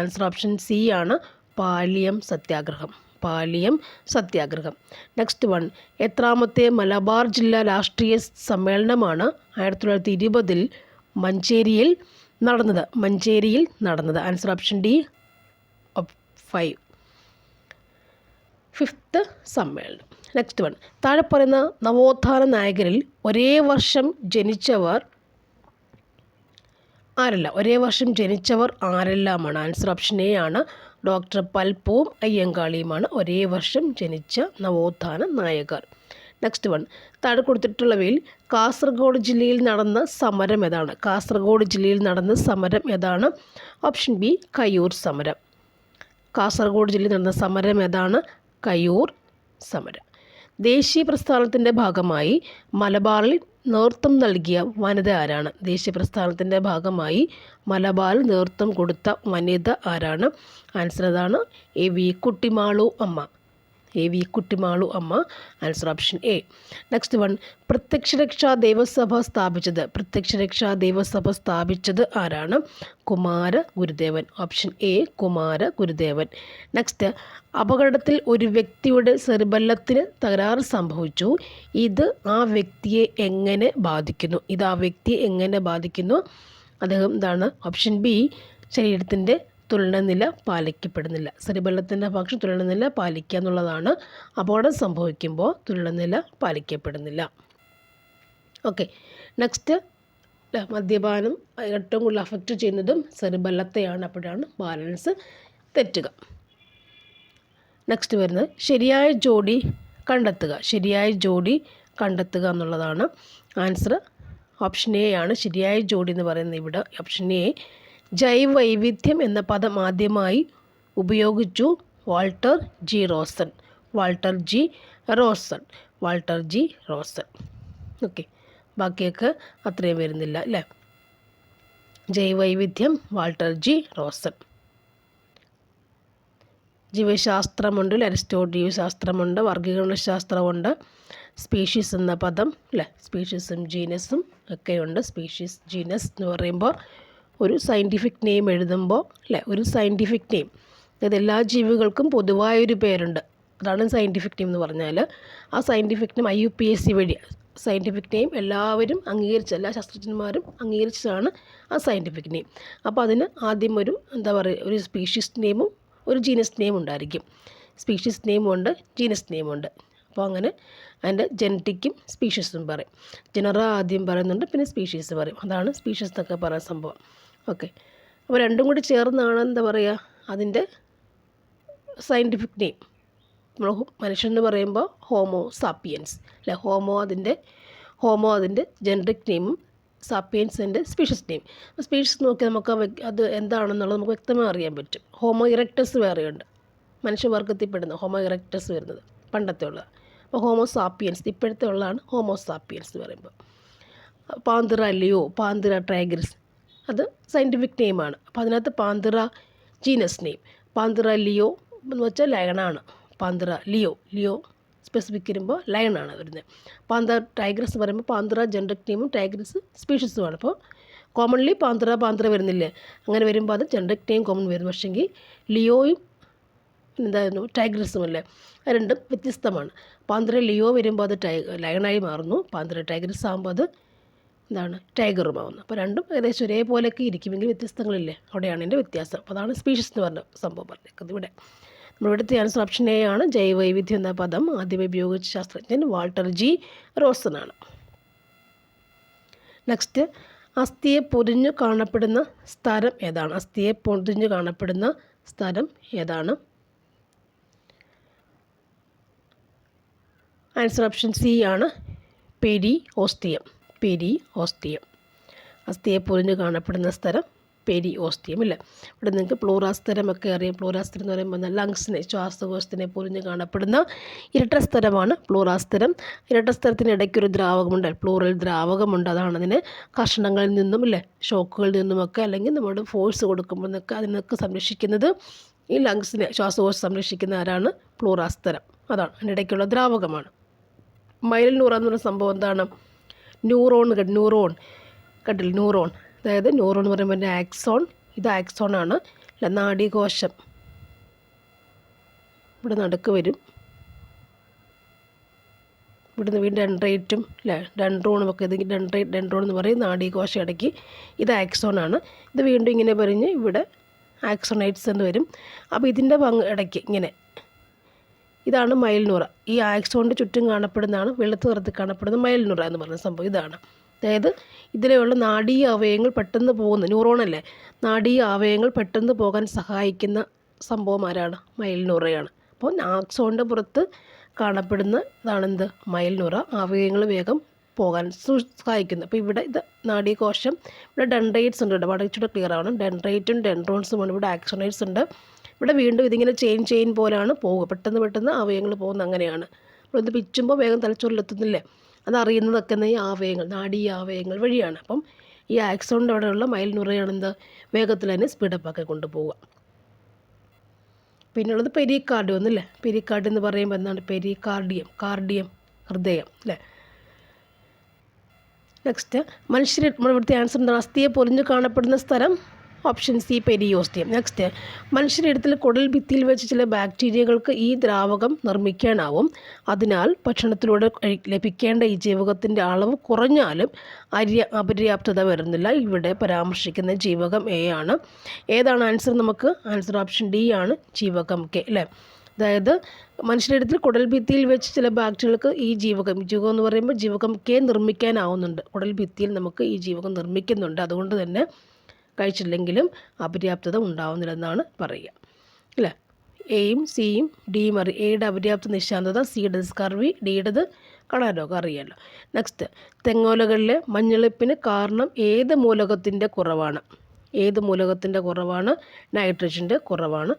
ആൻസർ ഓപ്ഷൻ സി ആണ്, പാലിയം സത്യാഗ്രഹം. നെക്സ്റ്റ് വൺ, എത്രാമത്തെ മലബാർ ജില്ലാ രാഷ്ട്രീയ സമ്മേളനമാണ് 1920 മഞ്ചേരിയിൽ നടന്നത്? ആൻസർ ഓപ്ഷൻ ഡി, 5th സമ്മേളനം. നെക്സ്റ്റ് വൺ, താഴെ പറയുന്ന നവോത്ഥാന നായകരിൽ ഒരേ വർഷം ജനിച്ചവർ ആരെല്ലാമാണ്? ആൻസർ ഓപ്ഷൻ എ ആണ്, ഡോക്ടർ പൽപ്പുവും അയ്യങ്കാളിയുമാണ് ഒരേ വർഷം ജനിച്ച നവോത്ഥാന നായകർ. നെക്സ്റ്റ് വൺ, താഴെ കൊടുത്തിട്ടുള്ളവയിൽ കാസർഗോഡ് ജില്ലയിൽ നടന്ന സമരം ഏതാണ്? ഓപ്ഷൻ ബി, കയ്യൂർ സമരം. കാസർഗോഡ് ജില്ലയിൽ നടന്ന സമരം ഏതാണ്? കയ്യൂർ സമരം. ദേശീയ പ്രസ്ഥാനത്തിൻ്റെ ഭാഗമായി മലബാറിൽ നേതൃത്വം നൽകിയ വനിത ആരാണ്? മലബാറിൽ നേതൃത്വം കൊടുത്ത വനിത ആരാണ്? ആൻസർ ഏതാണ്? A V Kuttimalu Amma. Answer option A. Next one, Prathyaksharaksha Devasabha സ്ഥാപിച്ചത് ആരാണ്? Kumaragurudevan. Option A, Kumaragurudevan. Next, അപകടത്തിൽ ഒരു വ്യക്തിയുടെ സെറിബെല്ലത്തിന് തകരാറ് സംഭവിച്ചു. ഇത് ആ വ്യക്തിയെ എങ്ങനെ ബാധിക്കുന്നു? അദ്ദേഹം എന്താണ്? ഓപ്ഷൻ ബി, ശരീരത്തിൻ്റെ തുലനനില പാലിക്കപ്പെടുന്നില്ല. സെറിബെല്ലത്തിൻ്റെ പക്ഷം തുലനനില പാലിക്കുക എന്നുള്ളതാണ്. അപകടം സംഭവിക്കുമ്പോൾ തുലനനില പാലിക്കപ്പെടുന്നില്ല. ഓക്കെ, നെക്സ്റ്റ്, മദ്യപാനം ഏറ്റവും കൂടുതൽ അഫക്റ്റ് ചെയ്യുന്നതും സെറിബെല്ലത്തെയാണ്. അപ്പോഴാണ് ബാലൻസ് തെറ്റുക. നെക്സ്റ്റ് വരുന്നത് ശരിയായ ജോഡി കണ്ടെത്തുക എന്നുള്ളതാണ്. ആൻസർ ഓപ്ഷൻ എ ആണ്, ശരിയായ ജോഡി എന്ന് പറയുന്നത് ഇവിടെ ഓപ്ഷൻ എ. ജൈവവൈവിധ്യം എന്ന പദം ആദ്യമായി ഉപയോഗിച്ചു വാൾട്ടർ ജി റോസൻ. ഓക്കെ, ബാക്കിയൊക്കെ അത്രയും വരുന്നില്ല അല്ലേ? ജൈവവൈവിധ്യം വാൾട്ടർ ജി റോസൻ. ജീവശാസ്ത്രമുണ്ട്, അരിസ്റ്റോട്ടിൽ ജീവശാസ്ത്രമുണ്ട്, വർഗീകരണശാസ്ത്രമുണ്ട്, സ്പീഷീസ് എന്ന പദം അല്ലേ? സ്പീഷീസും ജീനസും ഒക്കെയുണ്ട്. സ്പീഷീസ്, ജീനസ് എന്ന് പറയുമ്പോൾ ഒരു സയൻറ്റിഫിക് നെയിം എഴുതുമ്പോൾ അല്ലേ, ഒരു സയൻറ്റിഫിക് നെയിം, അതായത് എല്ലാ ജീവികൾക്കും പൊതുവായൊരു പേരുണ്ട്. അതാണ് സയൻറ്റിഫിക് നെയിം എന്ന് പറഞ്ഞാൽ. ആ സയൻറ്റിഫിക് നെയിം IUPAC വഴി സയൻറ്റിഫിക് നെയിം എല്ലാവരും എല്ലാ ശാസ്ത്രജ്ഞന്മാരും അംഗീകരിച്ചതാണ് ആ സയൻറ്റിഫിക് നെയിം. അപ്പോൾ അതിന് ആദ്യം ഒരു ഒരു സ്പീഷീസ് നെയിമും ഒരു ജീനസ് നെയിം ഉണ്ടായിരിക്കും. സ്പീഷീസ് നെയിമുണ്ട്, ജീനസ് നെയിമുണ്ട്. അപ്പോൾ അങ്ങനെ അതിൻ്റെ ജനറ്റിക്കും സ്പീഷീസും പറയും. ജനറ ആദ്യം പറയുന്നുണ്ട്, പിന്നെ സ്പീഷീസ് പറയും. അതാണ് സ്പീഷീസ് എന്നൊക്കെ പറയുന്ന സംഭവം. ഓക്കെ, അപ്പോൾ രണ്ടും കൂടി ചേർന്നാണ് അതിൻ്റെ സയൻറ്റിഫിക് നെയിം. നമ്മൾ മനുഷ്യൻ എന്ന് പറയുമ്പോൾ ഹോമോ സാപ്പിയൻസ് അല്ലെ? ഹോമോ അതിൻ്റെ ജനറിക് നെയിമും സാപ്പിയൻസ് അതിൻ്റെ സ്പീഷീസ് നെയിം. സ്പീഷീസ് നോക്കി നമുക്ക് അത് എന്താണെന്നുള്ളത് നമുക്ക് വ്യക്തമായി അറിയാൻ പറ്റും. ഹോമോ ഇറക്ടസ് വേറെയുണ്ട്, മനുഷ്യവർഗത്തിൽപ്പെടുന്ന ഹോമോ ഇറക്ടസ് വരുന്നത് പണ്ടത്തെ ഉള്ളത്. അപ്പോൾ ഹോമോ സാപ്പിയൻസ് ഇപ്പോഴത്തെ ഉള്ളതാണ് ഹോമോ സാപ്പിയൻസ് എന്ന് പറയുമ്പോൾ. പാന്തിറ ലിയോ, പാന്തിറ ടൈഗ്രസ് അത് സയൻറ്റിഫിക് നെയിമാണ്. അപ്പോൾ അതിനകത്ത് പാന്തിറ ജീനസ് നെയിം, പാന്തിറ ലിയോ എന്ന് വെച്ചാൽ ലയണാണ്. പാന്തിറ ലിയോ സ്പെസിഫിക് വരുമ്പോൾ ലയണാണ് വരുന്നത്. പാന്തിറ ടൈഗ്രസ് പറയുമ്പോൾ പാന്തിറ ജനറിക് നെയിമും ടൈഗ്രസ് സ്പീഷീസുമാണ്. അപ്പോൾ കോമൺലി പാന്തിറ വരുന്നില്ലേ? അങ്ങനെ വരുമ്പോൾ അത് ജനറിക് നെയിം കോമൺ വരും. പക്ഷേങ്കിൽ ലിയോയും ടൈഗ്രസും അല്ലേ, അത് രണ്ടും വ്യത്യസ്തമാണ്. പാന്തിറ ലിയോ വരുമ്പോൾ അത് ലയണായി മാറുന്നു. പാന്തിറ ടൈഗ്രസ് ആകുമ്പോൾ അത് ടൈഗറുമാവുന്നു. അപ്പോൾ രണ്ടും ഏകദേശം ഒരേപോലെയൊക്കെ ഇരിക്കുമെങ്കിൽ വ്യത്യസ്തങ്ങളില്ലേ, അവിടെയാണ് എൻ്റെ വ്യത്യാസം. അപ്പോൾ അതാണ് സ്പീഷീസ് എന്ന് പറഞ്ഞ സംഭവം പറഞ്ഞേക്കുന്നത് ഇവിടെ. ഇവിടുത്തെ ആൻസർ ഓപ്ഷൻ എ ആണ്. ജൈവവൈവിധ്യം എന്ന പദം ആദ്യമായി ഉപയോഗിച്ച ശാസ്ത്രജ്ഞൻ വാൾട്ടർ ജി റോസനാണ്. നെക്സ്റ്റ്, അസ്ഥിയെ പൊതിഞ്ഞു കാണപ്പെടുന്ന സ്ഥലം ഏതാണ്? അസ്ഥിയെ പൊതിഞ്ഞു കാണപ്പെടുന്ന സ്ഥലം ഏതാണ്? ആൻസർ ഓപ്ഷൻ സി ആണ്. പെരിഓസ്റ്റിയം. പെരിഓസ്റ്റിയം. അസ്ഥിയെ പൊതിഞ്ഞു കാണപ്പെടുന്ന സ്ഥലം പെരിഓസ്റ്റിയം ഇല്ല. ഇവിടെ നിങ്ങൾക്ക് പ്ലൂറാസ്തരമൊക്കെ അറിയാം. പ്ലൂറാസ്തരം എന്ന് പറയുമ്പോൾ ലങ്സിനെ, ശ്വാസകോശത്തിനെ പൊതിഞ്ഞ് കാണപ്പെടുന്ന ഇരട്ടസ്തരമാണ് പ്ലൂറാസ്തരം. ഇരട്ടസ്തരത്തിന് ഇടയ്ക്കൊരു ദ്രാവകമുണ്ട്, പ്ലൂറൽ ദ്രാവകമുണ്ട്. അതാണ് അതിനെ കഷണങ്ങളിൽ നിന്നും ഷോക്കുകളിൽ നിന്നുമൊക്കെ അല്ലെങ്കിൽ നമ്മുടെ ഫോഴ്സ് കൊടുക്കുമ്പോൾ നിന്നൊക്കെ അതിനൊക്കെ സംരക്ഷിക്കുന്നത് ഈ ലങ്സിനെ, ശ്വാസകോശം സംരക്ഷിക്കുന്ന ആരാണ്? പ്ലൂറാസ്തരം. അതാണ് അതിൻ്റെ ഇടയ്ക്കുള്ള ദ്രാവകമാണ്. മൈൽ ന്യൂറ എന്ന് പറയുന്ന സംഭവം എന്താണ്? ന്യൂറോൺ കണ്ടില്ല? ന്യൂറോൺ, അതായത് ന്യൂറോൺ എന്ന് പറയുമ്പോൾ ആക്സോൺ, ഇത് ആക്സോണാണ്. നാഡീകോശം ഇവിടെ നടുക്ക് വരും. ഇവിടുന്ന് വീണ്ടും ഡെൻഡ്രൈറ്റും ഡെൻഡ്രോണും ഒക്കെ, ഇത് ഡെൻഡ്രോൺ എന്ന് പറയും. നാഡീകോശം ഇടയ്ക്ക് ഇത് ആക്സോണാണ്. ഇത് വീണ്ടും ഇങ്ങനെ പറഞ്ഞ് ഇവിടെ ആക്സോണൈറ്റ്സ് എന്ന് വരും. അപ്പോൾ ഇതിൻ്റെ ഇടയ്ക്ക് ഇങ്ങനെ, ഇതാണ് മൈൽ ന്യൂറ. ഈ ആക്സോണിൻ്റെ ചുറ്റും കാണപ്പെടുന്നതാണ്, വെളുത്ത നിറത്തിൽ കാണപ്പെടുന്ന മൈൽ ന്യൂറ എന്ന് പറയുന്ന സംഭവം ഇതാണ്. അതായത് ഇതിലെയുള്ള നാഡീയ അവയവങ്ങൾ പെട്ടെന്ന് പോകുന്ന ന്യൂറോണല്ലേ, നാഡീയ അവയവങ്ങൾ പെട്ടെന്ന് പോകാൻ സഹായിക്കുന്ന സംഭവം ആരാണ്? മൈൽ ന്യൂറയാണ്. അപ്പോൾ ആക്സോണിൻ്റെ പുറത്ത് കാണപ്പെടുന്ന ഇതാണെന്ത്? മൈൽ ന്യൂറ. അവയവങ്ങൾ വേഗം പോകാൻ സഹായിക്കുന്നു. അപ്പോൾ ഇവിടെ ഇത് നാഡീകോശം, ഇവിടെ ഡെൻഡ്രൈറ്റ്സ് ഉണ്ട്. ഇവിടെ ഇച്ചിരി ക്ലിയർ ആണ്. ഡെൻഡ്രൈറ്റും ഡെൻഡ്രോൺസും ഉണ്ട്. ഇവിടെ ആക്സോണൈറ്റ്സ് ഉണ്ട്. ഇവിടെ വീണ്ടും ഇതിങ്ങനെ ചെയിൻ പോലാണ് പോവുക. പെട്ടെന്ന് അവയവങ്ങൾ പോകുന്ന അങ്ങനെയാണ്. അപ്പോൾ ഇത് പിച്ചുമ്പോൾ വേഗം തലച്ചോറിലെത്തുന്നില്ലേ? അതറിയുന്നതൊക്കെ ഈ ആവയവങ്ങൾ, നാഡീയ ആവയവങ്ങൾ വഴിയാണ്. അപ്പം ഈ ആക്സോണിൻ്റെ അവിടെയുള്ള മൈൽ ന്യൂറയാണ് എന്ത്? വേഗത്തിൽ തന്നെ സ്പീഡപ്പാക്കി കൊണ്ടുപോവുക. പിന്നുള്ളത് പെരികാർഡിയം എന്നല്ലേ. പെരികാർഡിയം എന്ന് പറയുമ്പോൾ എന്താണ്? കാർഡിയം ഹൃദയം അല്ലേ. നെക്സ്റ്റ്, ഇവിടുത്തെ ആൻസർ എന്താണ്? അസ്ഥിയെ പൊതിഞ്ഞ് കാണപ്പെടുന്ന സ്ഥലം ഓപ്ഷൻ സി പെരിയോസ്റ്റിയം. നെക്സ്റ്റ്, മനുഷ്യരെടുത്തിൽ കുടൽ ഭിത്തിയിൽ വെച്ച് ചില ബാക്ടീരിയകൾക്ക് ഈ ദ്രാവകം നിർമ്മിക്കാനാവും. അതിനാൽ ഭക്ഷണത്തിലൂടെ ലഭിക്കേണ്ട ഈ ജീവകത്തിൻ്റെ അളവ് കുറഞ്ഞാലും അപര്യാപ്തത വരുന്നില്ല. ഇവിടെ പരാമർശിക്കുന്ന ജീവകം എ ആണ്. ഏതാണ് ആൻസർ? നമുക്ക് ആൻസർ ഓപ്ഷൻ ഡി ആണ്, ജീവകം കെ അല്ലേ. അതായത് മനുഷ്യരെടുത്തിൽ കുടൽ ഭിത്തിയിൽ വെച്ച് ചില ബാക്ടീരിയകൾക്ക് ഈ ജീവകം എന്ന് പറയുമ്പോൾ ജീവകം കെ നിർമ്മിക്കാനാവുന്നുണ്ട്. കുടൽ ഭിത്തിയിൽ നമുക്ക് ഈ ജീവകം നിർമ്മിക്കുന്നുണ്ട്. അതുകൊണ്ട് തന്നെ കഴിച്ചില്ലെങ്കിലും അപര്യാപ്തത ഉണ്ടാവുന്നില്ലെന്നാണ് പറയുക അല്ലേ. എയും സിയും ഡിയും അറിയാം. എയുടെ അപര്യാപ്ത നിശാന്തത, സിയുടെ സ്കർവി, ഡിയുടേത് കണരോഗം അറിയാമല്ലോ. നെക്സ്റ്റ്, തെങ്ങോലകളിലെ മഞ്ഞളിപ്പിന് കാരണം ഏത് മൂലകത്തിൻ്റെ കുറവാണ്? നൈട്രജൻ്റെ കുറവാണ്.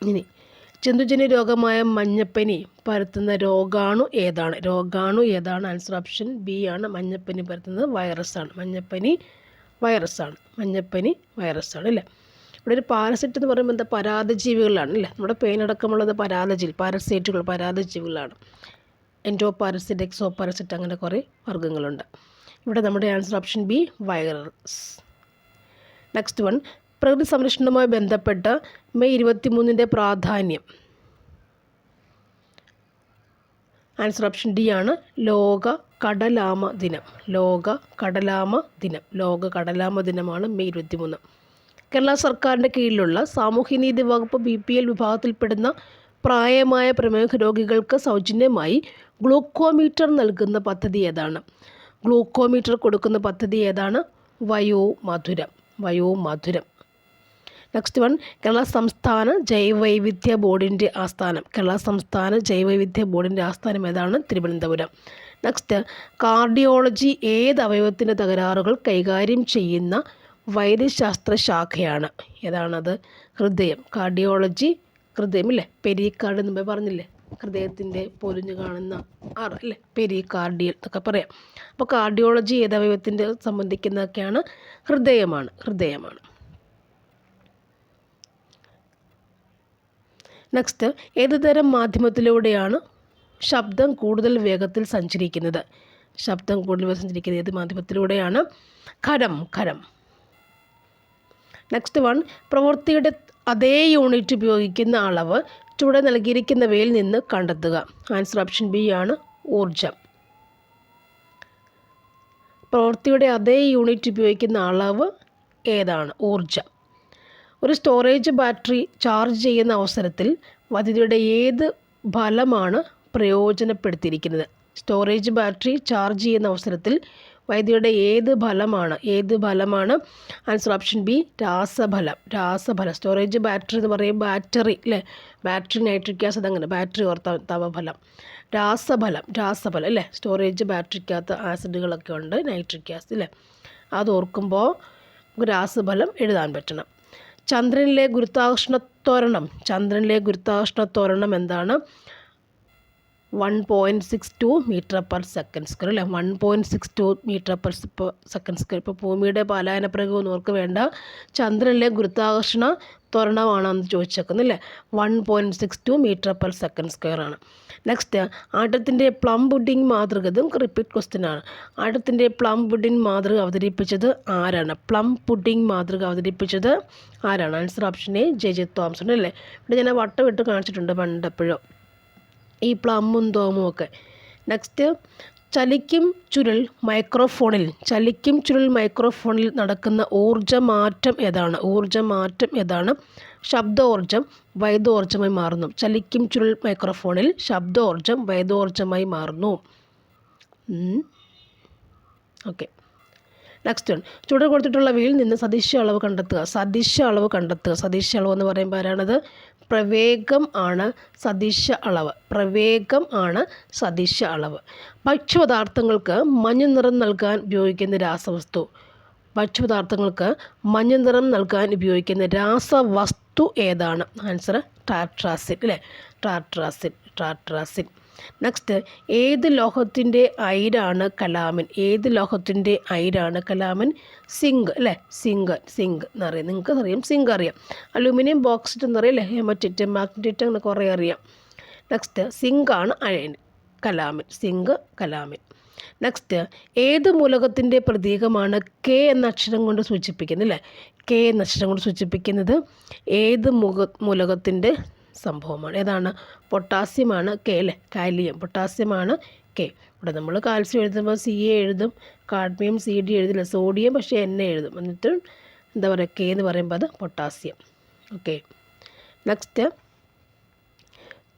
ഇനി ജന്തുജന്യ രോഗമായ മഞ്ഞപ്പനി പരത്തുന്ന രോഗാണു ഏതാണ്? ആൻസർ ഓപ്ഷൻ ബി ആണ്. മഞ്ഞപ്പനി പരത്തുന്നത് വൈറസാണ്. മഞ്ഞപ്പനി വൈറസാണ് അല്ലേ. ഇവിടെ ഒരു പാരസൈറ്റ് എന്ന് പറയുമ്പോൾ എന്താ? പരാദജീവികളാണ് അല്ലേ. നമ്മുടെ പേനടക്കമുള്ളത് പരാദജീവികളാണ്. എൻഡോപാരസിറ്റ്, എക്സോപാരസിറ്റ്, അങ്ങനെ കുറേ വർഗ്ഗങ്ങളുണ്ട്. ഇവിടെ നമ്മുടെ answer option B, virus. Next one, പ്രകൃതി സംരക്ഷണവുമായി ബന്ധപ്പെട്ട മെയ് 23 പ്രാധാന്യം. ആൻസർ ഓപ്ഷൻ ഡി ആണ്, ലോക കടലാമ ദിനമാണ് മെയ് 23. കേരള സർക്കാരിൻ്റെ കീഴിലുള്ള സാമൂഹ്യനീതി വകുപ്പ് BPL വിഭാഗത്തിൽപ്പെടുന്ന പ്രായമായ പ്രമേഹ രോഗികൾക്ക് സൗജന്യമായി ഗ്ലൂക്കോമീറ്റർ നൽകുന്ന പദ്ധതി ഏതാണ്? കൊടുക്കുന്ന പദ്ധതി ഏതാണ്? വയോമധുരം. നെക്സ്റ്റ് വൺ, കേരള സംസ്ഥാന ജൈവവൈവിധ്യ ബോർഡിൻ്റെ ആസ്ഥാനം ഏതാണ്? തിരുവനന്തപുരം. നെക്സ്റ്റ്, കാർഡിയോളജി ഏത് അവയവത്തിൻ്റെ തകരാറുകൾ കൈകാര്യം ചെയ്യുന്ന വൈദ്യശാസ്ത്ര ശാഖയാണ്? ഏതാണത്? ഹൃദയം. കാർഡിയോളജി ഹൃദയം ഇല്ലേ. പെരികാർഡ് എന്ന് പറഞ്ഞില്ലേ, ഹൃദയത്തിൻ്റെ പൊലിഞ്ഞു കാണുന്ന അല്ലേ, പെരികാർഡിയൽ എന്നൊക്കെ പറയാം. അപ്പോൾ കാർഡിയോളജി ഏത് അവയവത്തിൻ്റെ സംബന്ധിക്കുന്നതൊക്കെയാണ്? ഹൃദയമാണ്. നെക്സ്റ്റ്, ഏത് തരം മാധ്യമത്തിലൂടെയാണ് ശബ്ദം കൂടുതൽ വേഗത്തിൽ സഞ്ചരിക്കുന്നത്? ഏത് മാധ്യമത്തിലൂടെയാണ്? ഖരം. നെക്സ്റ്റ് വൺ, പ്രവൃത്തിയുടെ അതേ യൂണിറ്റ് ഉപയോഗിക്കുന്ന അളവ് ചുവടെ നൽകിയിരിക്കുന്നവയിൽ നിന്ന് കണ്ടെത്തുക. ആൻസർ ഓപ്ഷൻ ബി ആണ്, ഊർജം. പ്രവൃത്തിയുടെ അതേ യൂണിറ്റ് ഉപയോഗിക്കുന്ന അളവ് ഏതാണ്? ഊർജം. ഒരു സ്റ്റോറേജ് ബാറ്ററി ചാർജ് ചെയ്യുന്ന അവസരത്തിൽ വൈദ്യുതിയുടെ ഏത് ഫലമാണ് പ്രയോജനപ്പെടുത്തിയിരിക്കുന്നത്? സ്റ്റോറേജ് ബാറ്ററി ചാർജ് ചെയ്യുന്ന അവസരത്തിൽ വൈദ്യുതിയുടെ ഏത് ഫലമാണ്? ആൻസർ ഓപ്ഷൻ ബി രാസഫലം. സ്റ്റോറേജ് ബാറ്ററി എന്ന് പറയും ബാറ്ററി അല്ലേ, ബാറ്ററി നൈട്രിക് ആസിഡ്, അങ്ങനെ ബാറ്ററി ഓർത്ത തവഫലം, രാസഫലം അല്ലേ. സ്റ്റോറേജ് ബാറ്ററിക്കകത്ത് ആസിഡുകളൊക്കെ ഉണ്ട്, നൈട്രിക് ആസിഡ് അല്ലേ, അത് ഓർക്കുമ്പോൾ രാസഫലം എഴുതാൻ പറ്റണം. ചന്ദ്രനിലെ ഗുരുത്വാകർഷണ ത്വരണം എന്താണ്? 1.62 മീറ്റർ പെർ സെക്കൻഡ് സ്ക്വയർ അല്ലേ, 1.62 മീറ്റർ പെർ സെക്കൻഡ് സ്ക്വയർ. ഇപ്പോൾ ഭൂമിയുടെ പാലായന പ്രയോഗം ഓർക്ക് വേണ്ട, ചന്ദ്രനിലെ ഗുരുത്വാകർഷണ ത്വരണമാണെന്ന് ചോദിച്ചേക്കുന്നില്ലേ, 1.62 മീറ്റർ പെർ സെക്കൻഡ് സ്ക്വയർ ആണ്. നെക്സ്റ്റ്, ആട്ടത്തിൻ്റെ പ്ലം പുഡിംഗ് മാതൃക, ഇതും റിപ്പീറ്റ് ക്വസ്റ്റ്യൻ ആണ്. ആട്ടത്തിൻ്റെ പ്ലം പുഡിംഗ് മാതൃക അവതരിപ്പിച്ചത് ആരാണ്? Answer option A J Thomson അല്ലേ. ഇവിടെ ഞാൻ വട്ടം ഇട്ട് കാണിച്ചിട്ടുണ്ട് പണ്ടെപ്പോഴും ഈ പ്ലമ്മും തോമും ഒക്കെ. നെക്സ്റ്റ്, ചലിക്കും ചുരുൾ മൈക്രോഫോണിൽ നടക്കുന്ന ഊർജ്ജമാറ്റം ഏതാണ്? ശബ്ദോർജ്ജം വൈദ്യോർജ്ജമായി മാറുന്നു. ചലിക്കും ചുരുൾ മൈക്രോഫോണിൽ ശബ്ദോർജ്ജം വൈദ്യോർജ്ജമായി മാറുന്നു. ഓക്കെ. നെക്സ്റ്റ് വൺ, ചുവടെ കൊടുത്തിട്ടുള്ളവയിൽ നിന്ന് സദിശ അളവ് കണ്ടെത്തുക. സദിശ അളവ് എന്ന് പറയുമ്പോൾ ആരാണത്? പ്രവേഗം ആണ് സദിശ അളവ്. ഭക്ഷ്യപദാർത്ഥങ്ങൾക്ക് മഞ്ഞ നിറം നൽകാൻ ഉപയോഗിക്കുന്ന രാസവസ്തു ഏതാണ്? ആൻസർ ടാർട്രാസിൻ അല്ലേ, ടാർട്രാസിൻ. നെക്സ്റ്റ്, ഏത് ലോഹത്തിൻ്റെ അയിരാണ് കലാമിൻ? സിങ്ക് അല്ലേ, സിങ്ക് എന്നറിയാം, നിങ്ങൾക്ക് അറിയാം, സിങ്ക് അറിയാം. അലൂമിനിയം ബോക്സിറ്റ് എന്നറിയാം അല്ലേ, ഹെമറ്റൈറ്റ്, മാഗ്നറ്റൈറ്റ്, അങ്ങനെ കുറേ അറിയാം. നെക്സ്റ്റ്, സിങ്കാണ് അയൺ, കലാമിൻ. നെക്സ്റ്റ്, ഏത് മൂലകത്തിൻ്റെ പ്രതീകമാണ് കെ എന്ന അക്ഷരം കൊണ്ട് സൂചിപ്പിക്കുന്നത്? ഏത് മൂലകത്തിൻ്റെ സംഭവമാണ്? ഏതാണ്? പൊട്ടാസ്യമാണ് കെ അല്ലേ, കാലിയം. പൊട്ടാസ്യമാണ് കെ. ഇവിടെ നമ്മൾ കാൽസ്യം എഴുതുമ്പോൾ CA എഴുതും, കാഡ്മിയം CD എഴുതില്ല, സോഡിയം പക്ഷേ NA എഴുതും. എന്നിട്ട് എന്താ പറയുക, കെ എന്ന് പറയുമ്പോൾ അത് പൊട്ടാസ്യം. ഓക്കെ. നെക്സ്റ്റ്,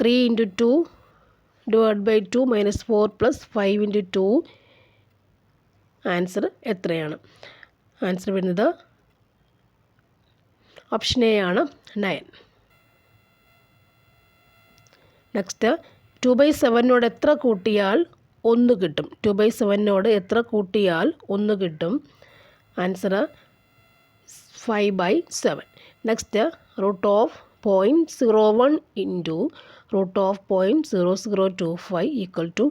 3 × 2 / 2 - 4 + 5 × 2 ആൻസർ എത്രയാണ്? ആൻസർ വരുന്നത് ഓപ്ഷൻ എ ആണ് 9. നെക്സ്റ്റ്, 2/7 എത്ര കൂട്ടിയാൽ 1 കിട്ടും? 2/7 എത്ര കൂട്ടിയാൽ 1 കിട്ടും? ആൻസർ 5/7. നെക്സ്റ്റ്, √0.01 × √0.0025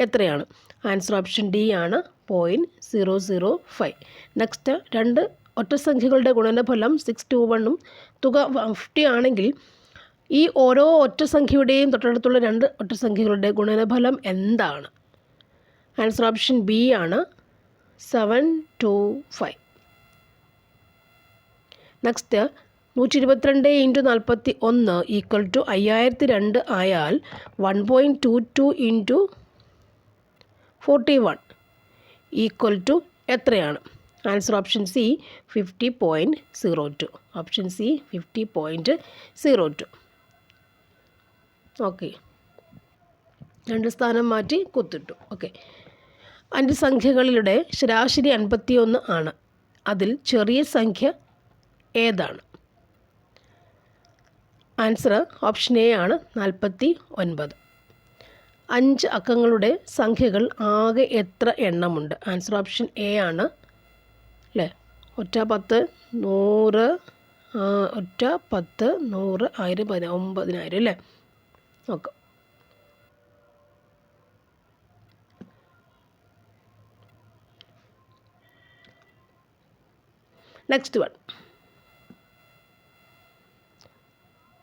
എത്രയാണ്? ആൻസർ ഓപ്ഷൻ ഡി ആണ് 0.005. നെക്സ്റ്റ്, 2 ഒറ്റസംഖ്യകളുടെ ഗുണനഫലം 621 തുക 50 ആണെങ്കിൽ ഈ ഓരോ ഒറ്റസംഖ്യയുടെയും തൊട്ടടുത്തുള്ള 2 ഒറ്റസംഖ്യകളുടെ ഗുണനഫലം എന്താണ്? ആൻസർ ഓപ്ഷൻ ബി ആണ് 725. നെക്സ്റ്റ്, 122 × 41 = 5002 ആയാൽ 1.22 × 41 എത്രയാണ്? Answer option C 50.02. Option C 50.02. Okay, 2 സ്ഥാനം മാറ്റി കുത്തിട്ടു. ഓക്കെ. 5 സംഖ്യകളുടെ ശരാശരി 51 ആണ്. അതിൽ ചെറിയ സംഖ്യ ഏതാണ്? ആൻസർ ഓപ്ഷൻ എ ആണ് 49. 5 അക്കങ്ങളുടെ സംഖ്യകൾ ആകെ എത്ര എണ്ണമുണ്ട്? ആൻസർ ഓപ്ഷൻ എ ആണ് അല്ലേ, 1 10 100 1 10 100 1000 9000 അല്ലേ. നോക്കാം. നെക്സ്റ്റ് വൺ,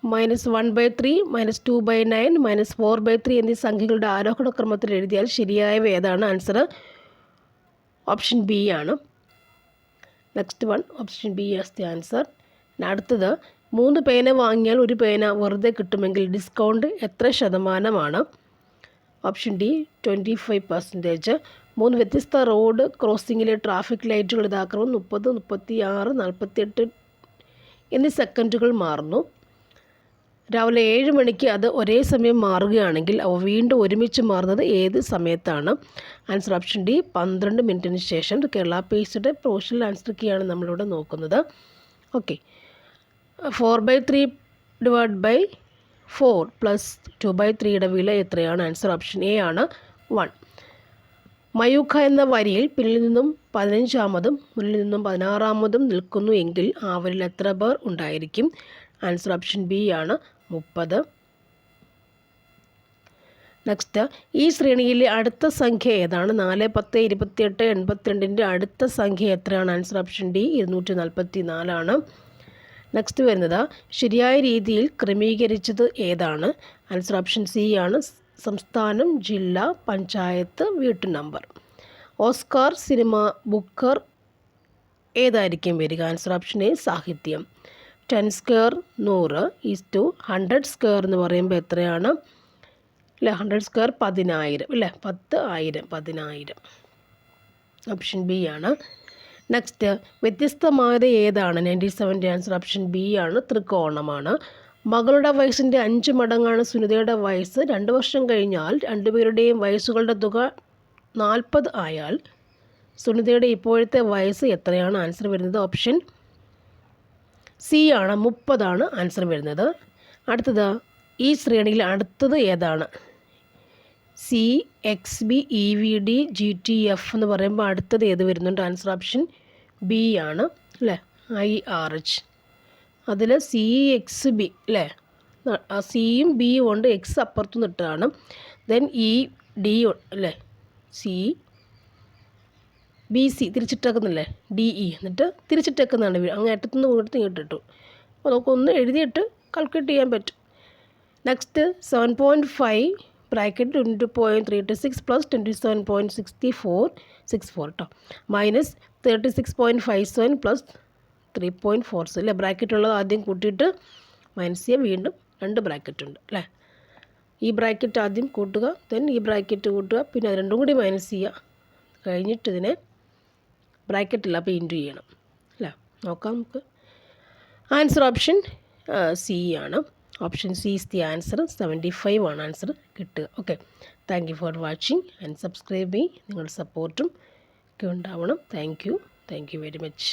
-1/3 -2/9 -4/3 എന്നീ സംഖ്യകളുടെ ആരോഹണ ക്രമത്തിൽ എഴുതിയാൽ ശരിയായവ ഏതാണ്? ആൻസർ ഓപ്ഷൻ ബി ആണ്. Next one, option B as the answer. അടുത്തത്, 3 പേന വാങ്ങിയാൽ 1 പേന വെറുതെ കിട്ടുമെങ്കിൽ ഡിസ്കൗണ്ട് എത്ര ശതമാനമാണ്? Option D 25%. 3 വ്യത്യസ്ത റോഡ് ക്രോസിങ്ങിലെ ട്രാഫിക് ലൈറ്റുകൾ യഥാക്രമം 30, 36, 48 എന്നീ സെക്കൻഡുകൾ മാറുന്നു. രാവിലെ 7 മണിക്ക് അത് ഒരേ സമയം മാറുകയാണെങ്കിൽ അവ വീണ്ടും ഒരുമിച്ച് മാറുന്നത് ഏത് സമയത്താണ്? ആൻസർ ഓപ്ഷൻ ഡി 12 മിനിറ്റിന് ശേഷം. ഇത് കേരള പേസ്ഡ് പ്രൊഫഷണൽ ആൻസർ കീയാണ് നമ്മളിവിടെ നോക്കുന്നത്. ഓക്കെ, 4/3 ഡിവൈഡ് ബൈ 4 പ്ലസ് 2/3യുടെ വില എത്രയാണ്? ആൻസർ ഓപ്ഷൻ എ ആണ് 1. മയൂഖ എന്ന വരിയിൽ പിന്നിൽ നിന്നും 15-ാമതും മുന്നിൽ നിന്നും 16-ാമതും നിൽക്കുന്നു എങ്കിൽ ആ വരിയിൽ എത്ര പേർ ഉണ്ടായിരിക്കും? ആൻസർ ഓപ്ഷൻ ബി ആണ് 30. നെക്സ്റ്റ്, ഈ ശ്രേണിയിലെ അടുത്ത സംഖ്യ ഏതാണ്? 4, 10, 28, 82ൻ്റെ അടുത്ത സംഖ്യ എത്രയാണ്? ആൻസർ ഓപ്ഷൻ ഡി 244 ആണ്. നെക്സ്റ്റ് വരുന്നത്, ശരിയായ രീതിയിൽ ക്രമീകരിച്ചത് ഏതാണ്? ആൻസർ ഓപ്ഷൻ സി ആണ് സംസ്ഥാനം, ജില്ല, പഞ്ചായത്ത്, വീട്ടു നമ്പർ. ഓസ്കാർ, സിനിമ, ബുക്കർ ഏതായിരിക്കും വരിക? ആൻസർ ഓപ്ഷൻ എ സാഹിത്യം. 10 സ്ക്വയർ 100 ഈസ് 100 സ്ക്വയർ എന്ന് പറയുമ്പോൾ എത്രയാണ്? അല്ലേ, 100 സ്ക്വയർ 10,000 അല്ലേ, 10,000. ഓപ്ഷൻ ബി ആണ്. നെക്സ്റ്റ്, വ്യത്യസ്തമായത് ഏതാണ്? 97ൻ്റെ ആൻസർ ഓപ്ഷൻ ബി ആണ് ത്രികോണമാണ്. മകളുടെ വയസ്സിൻ്റെ 5 മടങ്ങാണ് സുനിതയുടെ വയസ്സ്. 2 വർഷം കഴിഞ്ഞാൽ രണ്ടുപേരുടെയും വയസ്സുകളുടെ തുക 40 ആയാൽ സുനിതയുടെ ഇപ്പോഴത്തെ വയസ്സ് എത്രയാണ്? ആൻസർ വരുന്നത് ഓപ്ഷൻ സി ആണ് 30 ആൻസർ വരുന്നത്. അടുത്തത്, ഈ ശ്രേണിയിൽ അടുത്തത് ഏതാണ്? C, X B, E V D, G T F എന്ന് പറയുമ്പോൾ അടുത്തത് ഏത് വരുന്നുണ്ട്? ആൻസർ ഓപ്ഷൻ ബി ആണ് അല്ലേ, ഐ ആർ എച്ച്. അതിൽ സി എക്സ് ബി അല്ലേ, സിയും ബിയും ഉണ്ട്, എക്സ് അപ്പുറത്തു നിന്നിട്ടാണ്. ദെൻ ഇ ഡി അല്ലേ, സി ബി സി തിരിച്ചിട്ടേക്കുന്നില്ലേ, ഡി ഇ എന്നിട്ട് തിരിച്ചിട്ടേക്കുന്നതാണ്. അങ്ങ് അറ്റത്തുനിന്ന് ഇങ്ങോട്ട് ഇങ്ങോട്ടിട്ടു. അപ്പോൾ നമുക്കൊന്ന് എഴുതിയിട്ട് കാൽക്കുലേറ്റ് ചെയ്യാൻ പറ്റും. നെക്സ്റ്റ്, 7.5 ബ്രാക്കറ്റ് 22.326 പ്ലസ് 27.64 കേട്ടോ, മൈനസ് 36.57 പ്ലസ് 3.46 അല്ലേ. ബ്രാക്കറ്റ് ഉള്ളത് ആദ്യം കൂട്ടിയിട്ട് മൈനസ് ചെയ്യുക, വീണ്ടും 2 ബ്രാക്കറ്റ് ഉണ്ട് അല്ലേ. ഈ ബ്രാക്കറ്റ് ആദ്യം കൂട്ടുക, ദെൻ ഈ ബ്രാക്കറ്റ് കൂട്ടുക, പിന്നെ അത് രണ്ടും കൂടി മൈനസ് ചെയ്യുക, കഴിഞ്ഞിട്ട് ഇതിനെ ബ്രാക്കറ്റില്ല അപ്പോൾ ഇൻറ്റു ചെയ്യണം അല്ലേ. നോക്കാം നമുക്ക്. ആൻസർ ഓപ്ഷൻ സി ആണ്. Option C is the answer. 75 ആണ് ആൻസർ കിട്ടുക. Okay, thank you for watching and subscribe me. നിങ്ങളുടെ സപ്പോർട്ടും ഒക്കെ ഉണ്ടാവണം. Thank you very much.